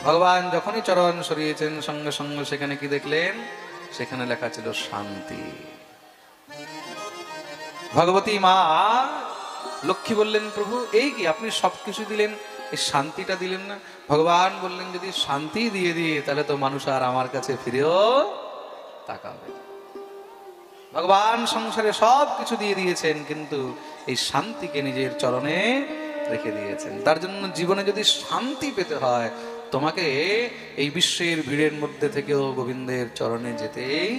ভগবান যখনই চরণ সরিয়েছেন, সঙ্গে সঙ্গে সেখানে কি দেখলেন? সেখানে লেখা ছিল শান্তি। ভগবতী মা লক্ষ্মী বললেন, প্রভু এই কি আপনি সবকিছু দিলেন, এই শান্তিটা দিলেন না? ভগবান বললেন, যদি শান্তি দিয়ে দিয়ে তাহলে তো মানুষ আর আমার কাছে ফিরেও তাকাবে। ভগবান সংসারে সব কিছু দিয়ে দিয়েছেন, কিন্তু এই শান্তিকে নিজের চরণে রেখে দিয়েছেন। তার জন্য জীবনে যদি শান্তি পেতে হয়, তোমাকে এই বিশ্বের ভিড়ের মধ্যে থেকেও গোবিন্দের চরণে যেতেই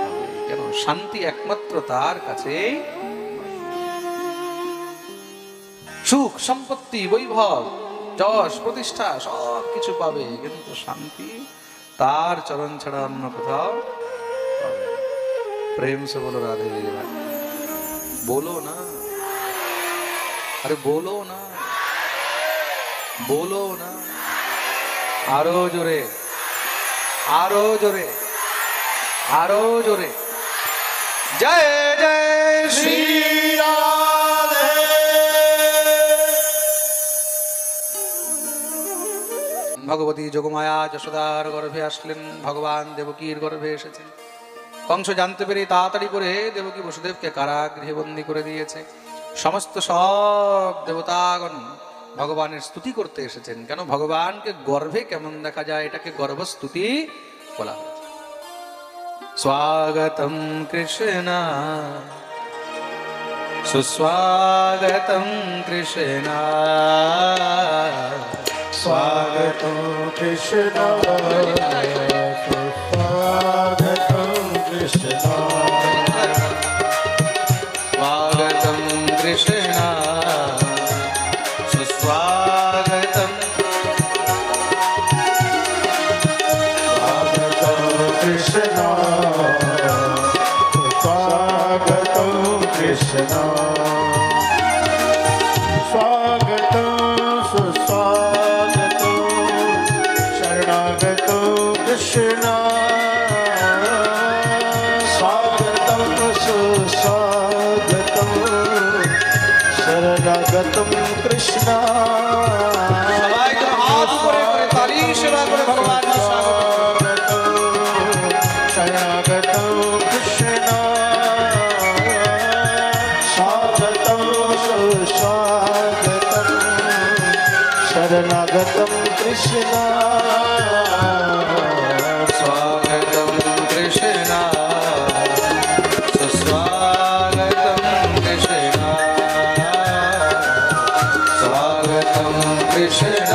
হবে। কেন? শান্তি একমাত্র তার কাছেই। সুখ সম্পত্তি বৈভব যশ প্রতিষ্ঠা সব কিছু পাবে, কিন্তু শান্তি তার চরণ ছাড়া অন্য কোথাও পাবে না। প্রেম সে বলো রাধে রাধে। বলো না, আরে বলো না, বলো না, আরো জোরে, আরো জোরে, আরো জোরে। জয় জয় শ্রী রাধে। ভগবতী যোগমায়া যশোদার গর্ভে আসলেন, ভগবান দেবকীর গর্ভে এসেছেন। কংস জানতে পেরে তাড়াতাড়ি করে দেবকী বসুদেবকে কারাগৃহে বন্দী করে দিয়েছে। সমস্ত সব দেবতাগণ ভগবানের স্তুতি করতে এসেছেন। কেন? ভগবানকে গর্ভে কেমন দেখা যায়, এটাকে গর্ভস্তুতি বলা হয়েছে। স্বাগতম কৃষ্ণ সুস্বাগতম কৃষ্ণ स्वागतं कृष्ण सुस्वागतं कृष्ण स्वागतं कृष्ण सुस्वागतं स्वागतं कृष्ण स्वागतं कृष्ण स्वागतं सुस्वागतं शरणागतो कृष्ण स्वागतं सुस्वागतं शरणागतं कृष्ण সবাই যেন হাত উপরে করে তালি সেবা করে ভগবানের স্বাগত। शरणागतं कृष्ण स्वागतं सुस्वागतं शरणागतं कृष्ण स्वागतं कृष्ण सुस्वागतं कृष्ण स्वागतं कृष्ण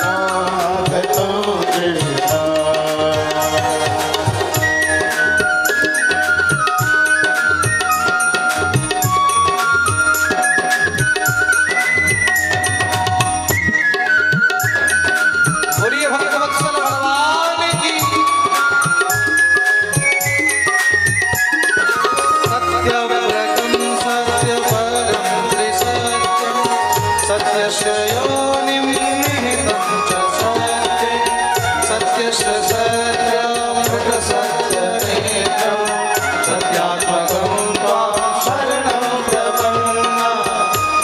शरणागतं कृष्ण बोलिए भक्तवत्सल भगवान की। सत्यव्रतं सत्यपरं त्रिसत्यं सत्यस्य योनिं निहितं च सत्ये सत्यस्य सत्यमृतसत्यनेत्रं सत्यात्मकं त्वां शरणं प्रपन्ना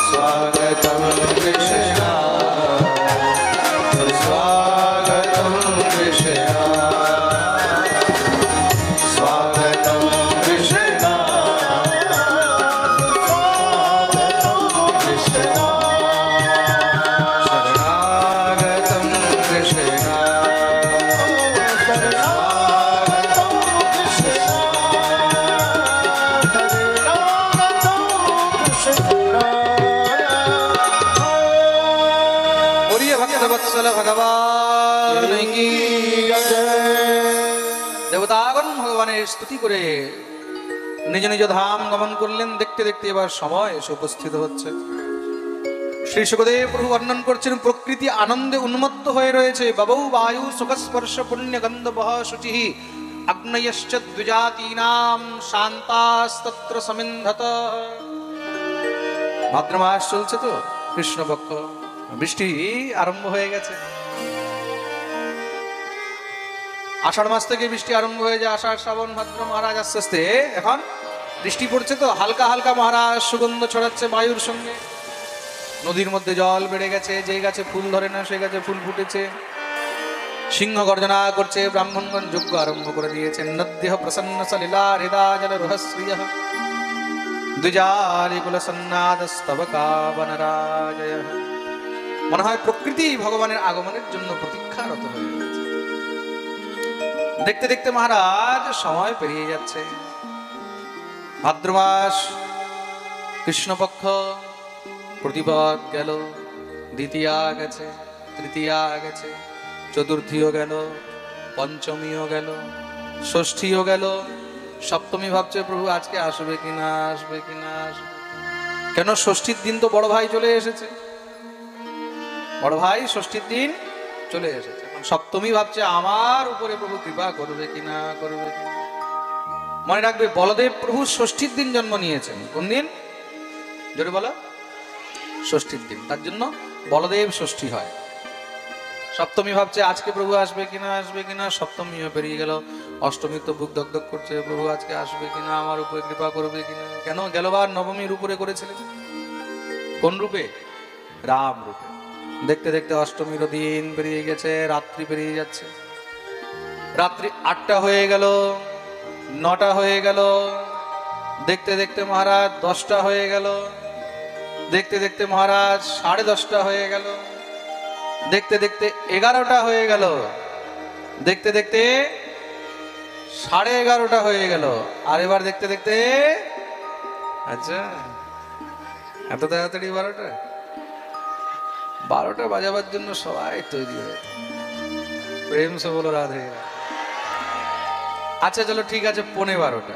स्वागतं कृष्ण स्वागतं कृष्ण स्वागतं कृष्ण स्वागतं कृष्ण शरणागतं कृष्ण शरणागतं कृष्ण शरणागतं कृष्ण बोलिए भक्तवत्सल भगवान की जय দেবতাগণ ভগবানের স্তুতি করে নিজ নিজ ধাম গমন করলেন। দেখতে দেখতে এবার সময় এসে উপস্থিত হচ্ছে। শ্রী সুখদেব প্রভু বর্ণন করছেন, প্রকৃতি আনন্দে উন্মত্ত হয়ে রয়েছে। বাবৌ বায়ু সুখস্পর্শ পুণ্য গন্ধ বহ শুচি আগ্নয়শ্চ দ্বিজাতীনাম শান্তাস্তত্র সমিন্ধত। ভাদ্র মাস চলছে তো, কৃষ্ণপক্ষ, বৃষ্টি আরম্ভ হয়ে গেছে। আষাঢ় মাস থেকে বৃষ্টি আরম্ভ হয়ে যায়, আষাঢ় শ্রাবণ ভাদ্র মহারাজ আস্তে আস্তে এখন বৃষ্টি পড়ছে তো, হালকা হালকা মহারাজ সুগন্ধ ছড়াচ্ছে বায়ুর সঙ্গে। নদীর মধ্যে জল বেড়ে গেছে, যে গাছে ফুল ধরে না সেই গাছে ফুল ফুটেছে। সিংহ গর্জনা করছে, ব্রাহ্মণগণ যজ্ঞ আরম্ভ করে দিয়েছেন। নদ্যঃ প্রসন্ন সলিলা হৃদা জল রহস্রিয় দ্বিজালি কুল সন্নাদস্তব কাবনরাজয়। মনে হয় প্রকৃতি ভগবানের আগমনের জন্য প্রতীক্ষারত হয়ে রয়েছে। দেখতে দেখতে মহারাজ সময় পেরিয়ে যাচ্ছে। ভাদ্র মাস, কৃষ্ণপক্ষ, প্রতিপদ গেল, দ্বিতীয়া গেছে, তৃতীয়া গেছে, চতুর্থীও গেল, পঞ্চমীও গেল, ষষ্ঠীও গেল। সপ্তমী ভাবছে প্রভু আজকে আসবে কিনা, আসবে কিনা, আসবে। কেন, ষষ্ঠীর দিন তো বড় ভাই চলে এসেছে, বড় ভাই ষষ্ঠীর দিন চলে এসেছে। এখন সপ্তমী ভাবছে আমার উপরে প্রভু কৃপা করবে কিনা, করবে কিনা। মনে রাখবে, বলদেব প্রভু ষষ্ঠীর দিন জন্ম নিয়েছেন। কোন দিন? জোরে বলো। ষষ্ঠীর দিন, তার জন্য বলদেব ষষ্ঠী হয়। সপ্তমী ভাবছে আজকে প্রভু আসবে কিনা, আসবে কিনা। সপ্তমীও পেরিয়ে গেল, অষ্টমী তো বুক দগদগ করছে, প্রভু আজকে আসবে কিনা, আমার উপরে কৃপা করবে কিনা। কেন, গেলবার নবমীর উপরে করেছিলেন। কোন রূপে? রাম রূপে। দেখতে দেখতে অষ্টমীর দিন পেরিয়ে গেছে, রাত্রি পেরিয়ে যাচ্ছে। রাত্রি 8টা হয়ে গেল, 9টা হয়ে গেল। দেখতে দেখতে মহারাজ 10টা হয়ে গেল। দেখতে দেখতে মহারাজ 10:30টা হয়ে গেল। দেখতে দেখতে 11টা হয়ে গেল। দেখতে দেখতে 11:30টা হয়ে গেল। আর এবার দেখতে দেখতে, আচ্ছা এত তাড়াতাড়ি 12টা বাজাবার জন্য সবাই তৈরি হয়ে, প্রেম সে বলো রাধে। আচ্ছা চলো ঠিক আছে, 12:15।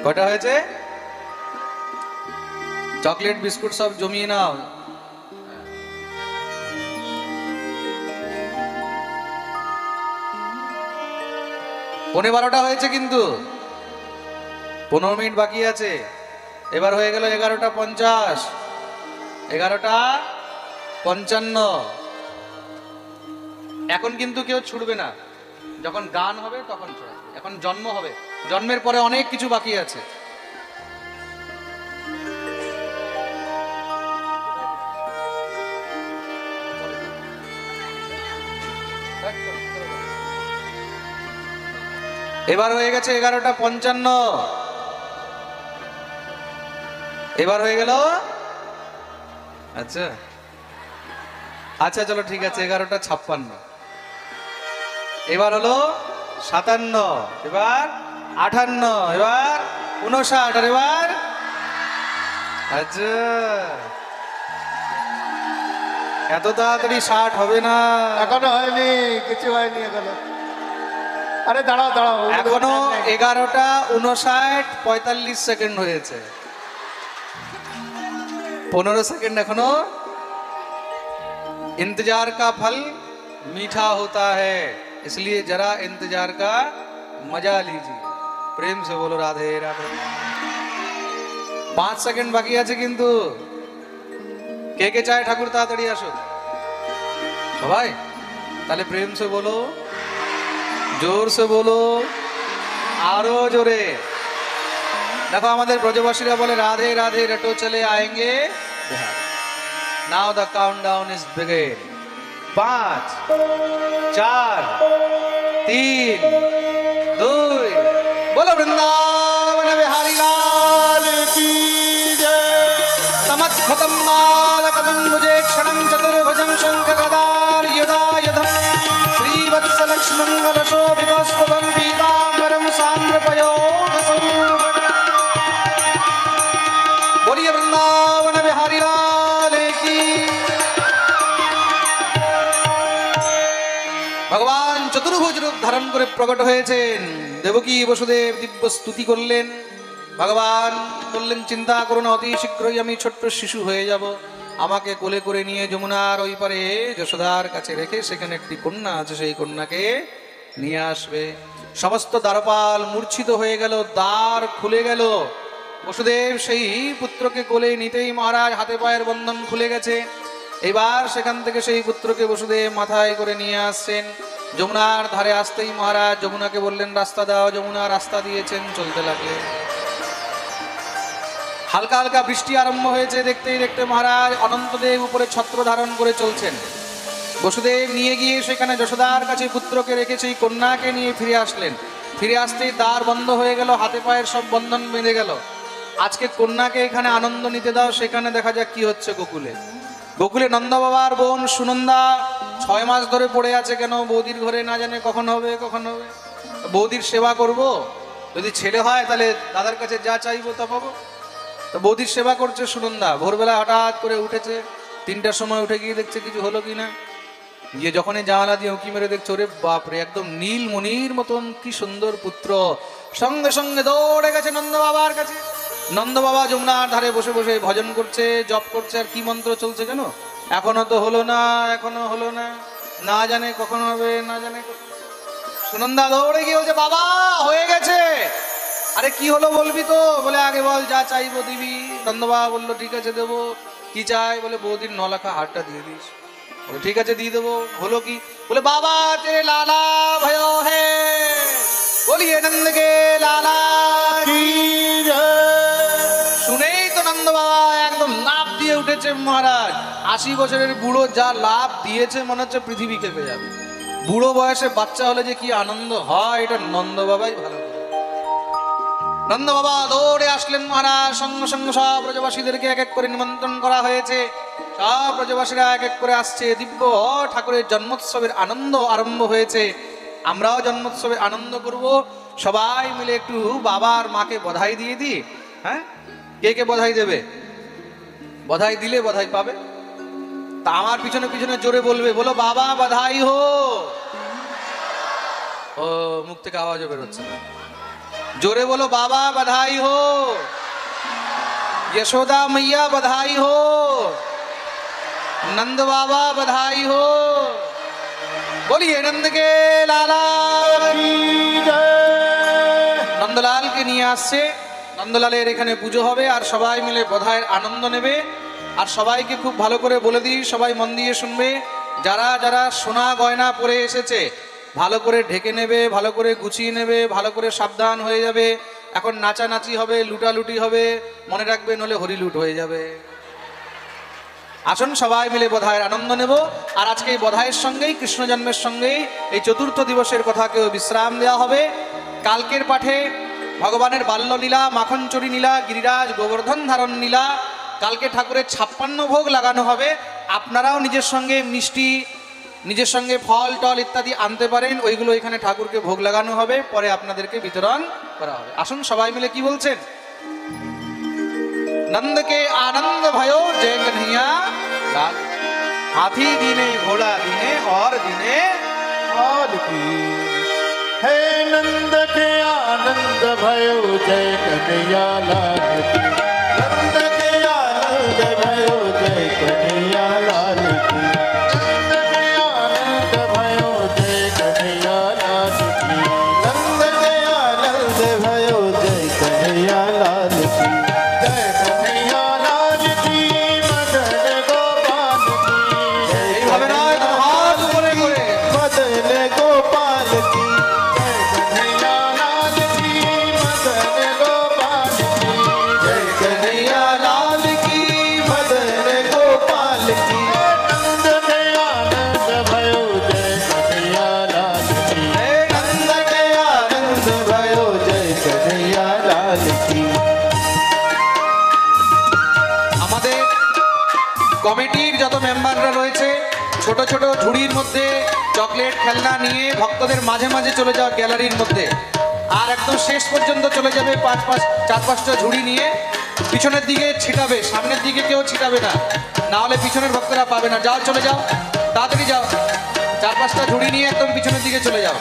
কটা হয়েছে? চকলেট বিস্কুট সব জমিয়ে নাও। পৌনে 12টা হয়েছে, কিন্তু 15 মিনিট বাকি আছে। এবার হয়ে গেল 11:50, 11:55। এখন কিন্তু কেউ ছুটবে না, যখন গান হবে তখন ছুটবে। এখন জন্ম হবে, জন্মের পরে অনেক কিছু বাকি আছে। এবার হয়ে গেছে 11:55। এবার হয়ে গেল, আচ্ছা আচ্ছা চলো ঠিক আছে, 11:56। এবার হলো 57, এবার 58, এবার 59, আর এবার আচ্ছা এত তাড়াতাড়ি 60 হবে না। এখনো হয়নি, কিছু হয়নি এখনো। আরে দাঁড়াও দাঁড়াও, এখনো 11:59, 45 সেকেন্ড হয়েছে। 15 সেকেন্ড এখনো। इंतजार का फल मीठा होता है, इसलिए जरा इंतजार का मजा लीजिए। प्रेम से बोलो राधे राधे। 5 সেকেন্ড বাকি আছে কিন্তু। কে কে চায় ঠাকুর তাড়াতাড়ি আসুক? সবাই? তাহলে প্রেম সে বলো, জোর সে বলো, আরো জোরে। দেখো আমাদের ব্রজবাসীরা বলে রাধে রাধে रटो चले आएंगे Bihar. Now the countdown is begin. 5, 4, 3, 2, बोलो वृंदावन बिहारी लाल की जय। समत खतम माल कदम मुझे क्षणं चतुर्भुजं शंख गदार यदा यधम श्रीवत्स लक्ष्मण शोभितस्वं पीताम्बरं सांद्रपयोध सौभग। बोलिए वृंदावन बिहारी लाल की। ভগবান চতুর্ভুজ রূপ ধারণ করে প্রকট হয়েছেন। দেবকী বসুদেব দিব্য স্তুতি করলেন। ভগবান বললেন চিন্তা করো না, অতি শীঘ্রই আমি ছোট্ট শিশু হয়ে যাব। আমাকে কোলে করে নিয়ে যমুনার ওই পারে যশোদার কাছে রেখে সেখানে একটি কন্যা আছে, সেই কন্যাকে নিয়ে আসবে। সমস্ত দ্বারপাল মূর্ছিত হয়ে গেল, দ্বার খুলে গেল। বসুদেব সেই পুত্রকে কোলে নিতেই মহারাজ হাতে পায়ের বন্ধন খুলে গেছে। এবার সেখান থেকে সেই পুত্রকে বসুদেব মাথায় করে নিয়ে আসছেন। যমুনার ধারে আসতেই মহারাজ যমুনাকে বললেন রাস্তা দাও। যমুনা রাস্তা দিয়েছেন, চলতে লাগলেন। হালকা হালকা বৃষ্টি আরম্ভ হয়েছে। দেখতেই দেখতে মহারাজ অনন্তদেব উপরে ছত্র ধারণ করে চলছেন। বসুদেব নিয়ে গিয়ে সেখানে যশোদার কাছে পুত্রকে রেখে সেই কন্যাকে নিয়ে ফিরে আসলেন। ফিরে আসতেই দ্বার বন্ধ হয়ে গেল, হাতে পায়ের সব বন্ধন বেঁধে গেল। আজকে কন্যাকে এখানে আনন্দ নিতে দাও। সেখানে দেখা যাক কি হচ্ছে গোকুলে। গোকুলে নন্দ বাবার বোন সুনন্দা 6 মাস ধরে পড়ে আছে। কেন? বৌদির ঘরে না জানে কখন হবে কখন হবে। বৌদির সেবা করব, যদি ছেলে হয় তাহলে দাদার কাছে যা চাইবো তা পাবো। তো বৌদির সেবা করছে সুনন্দা। ভোরবেলা হঠাৎ করে উঠেছে, 3টার সময় উঠে গিয়ে দেখছে কিছু হলো কিনা। গিয়ে যখনই জানালা দিয়ে উঁকি মেরে দেখছে, ওরে বাপরে, একদম নীল মণির মতন কি সুন্দর পুত্র। সঙ্গে সঙ্গে দৌড়ে গেছে নন্দ বাবার কাছে। নন্দ বাবা যমুনার ধারে বসে বসে ভজন করছে, জপ করছে। আর কি মন্ত্র চলছে জানো? এখনো তো হলো না, এখনো হলো না, না জানে কখন হবে, না জানে কখন। সুনন্দা দৌড়ে গিয়ে বলছে, বাবা হয়ে গেছে। আরে কি হলো বলবি তো? বলে আগে বল, যা চাইবো দিবি। নন্দ বাবা বললো ঠিক আছে দেবো। কি চাই? বলে বৌদির 9 লাখা হারটা দিয়ে দিস। বলে ঠিক আছে দিয়ে দেবো। হলো কি? বলে বাবা তেরে লালা भयो হে, বলিয়ে নন্দ কে লালা কি জয়। শুনেই তো নন্দ বাবা একদম লাফ দিয়ে উঠেছে মহারাজ। 80 বছরের বুড়ো যা লাফ দিয়েছে মনে হচ্ছে পৃথিবী কেঁপে যাবে। বুড়ো বয়সে বাচ্চা হলে যে কি আনন্দ হয় এটা নন্দ বাবাই ভালো করে। নন্দ বাবা দৌড়ে আসলেন মহারাজ। সঙ্গে সঙ্গে সব ব্রজবাসীদেরকে এক এক করে নিমন্ত্রণ করা হয়েছে। সব ব্রজবাসীরা এক এক করে আসছে। দিব্য ঠাকুরের জন্মোৎসবের আনন্দ আরম্ভ হয়েছে। আমরাও জন্মোৎসবে আনন্দ করব। সবাই মিলে একটু বাবার মাকে বধাই দিয়ে দিই। হ্যাঁ, কে কে বধাই দেবে? বধাই দিলে বধাই পাবে। তা আমার পিছনে পিছনে জোরে বলবে, বলো বাবা বধাই হো। ও মুখ থেকে আওয়াজও বেরোচ্ছে না। जोरे बोलो बाबा बधाई हो, यशोदा मैया बधाई हो, नंद बाबा बधाई हो। बोलिए नंद के लाला की जय। नंदलालকে নিয়ে আসছে। নন্দলালের এখানে পুজো হবে আর সবাই মিলে বধাইয়ের আনন্দ নেবে। আর সবাইকে খুব ভালো করে বলে দিই, সবাই মন দিয়ে শুনবে। যারা যারা সোনা গয়না পরে এসেছে ভালো করে ঢেকে নেবে, ভালো করে গুছিয়ে নেবে, ভালো করে সাবধান হয়ে যাবে। এখন নাচানাচি হবে, লুটালুটি হবে, মনে রাখবে নলে হরিলুট হয়ে যাবে। আসুন সবাই মিলে বধাইয়ের আনন্দ নেব। আর আজকে এই বধাইয়ের সঙ্গেই কৃষ্ণ জন্মের সঙ্গেই এই চতুর্থ দিবসের কথাকেও বিশ্রাম দেওয়া হবে। কালকের পাঠে ভগবানের বাল্যলীলা, মাখনচুরি লীলা, গিরিরাজ গোবর্ধন ধারণ লীলা। কালকে ঠাকুরের 56 ভোগ লাগানো হবে। আপনারাও নিজের সঙ্গে মিষ্টি, নিজের সঙ্গে ফল টল ইত্যাদি আনতে পারেন। ওইগুলো এখানে ঠাকুরকে ভোগ লাগানো হবে, পরে আপনাদেরকে বিতরণ করা হবে। আসুন সবাই মিলে কি বলছেন? नंद के आनंद भयो जय कन्हैया लाल। हाथी दीने घोड़ा दीने और दीने और की। हे नंद के आनंद भयो जय कन्हैया लाल की। नंद के आनंद भयो जय कन्हैया लाल की। नंद के आनंद भयो जय कन्हैया लाल की। नंद के आनंद भयो जय कन्हैया लाल की। কমিটির যত মেম্বাররা রয়েছে ছোট ছোট ঝুড়ির মধ্যে চকলেট খেলনা নিয়ে ভক্তদের মাঝে মাঝে চলে যাওয়া গ্যালারির মধ্যে। আর একদম শেষ পর্যন্ত চলে যাবে 4-5টা ঝুড়ি নিয়ে পিছনের দিকে ছিটাবে, সামনের দিকে কেউ ছিটাবে না, না হলে পিছনের ভক্তরা পাবে না। যাও চলে যাও, তাড়াতাড়ি যাও, 4-5টা ঝুড়ি নিয়ে একদম পিছনের দিকে চলে যাও।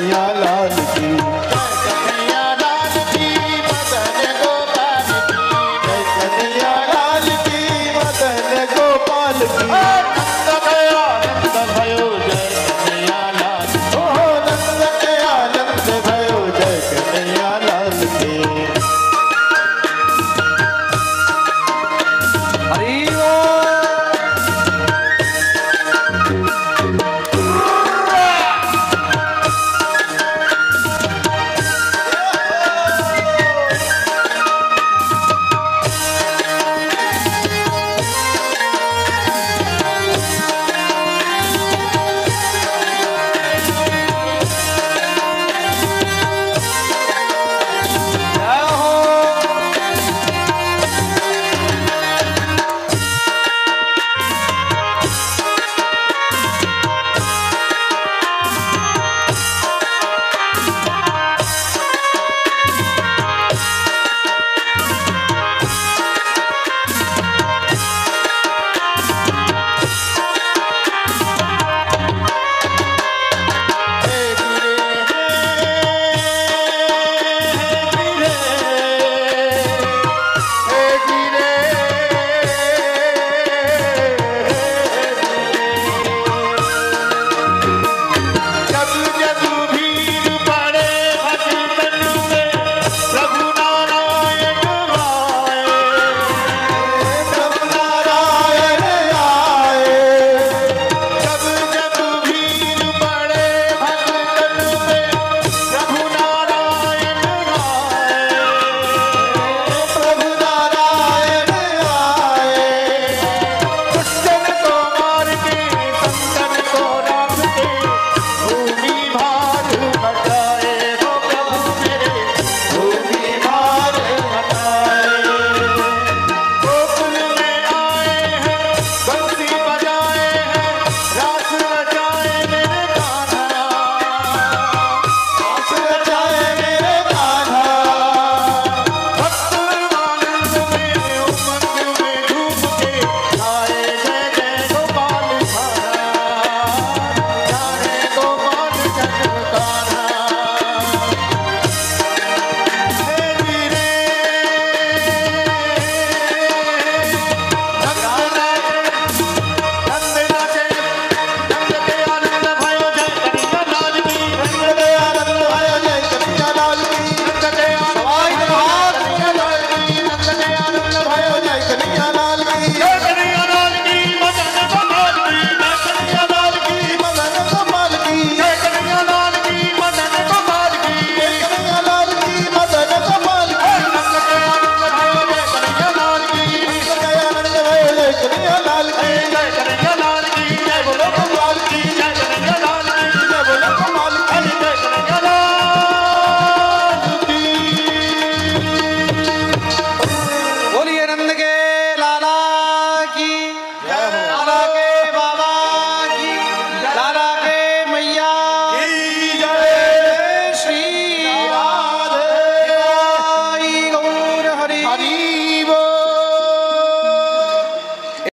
कन्हैया लाल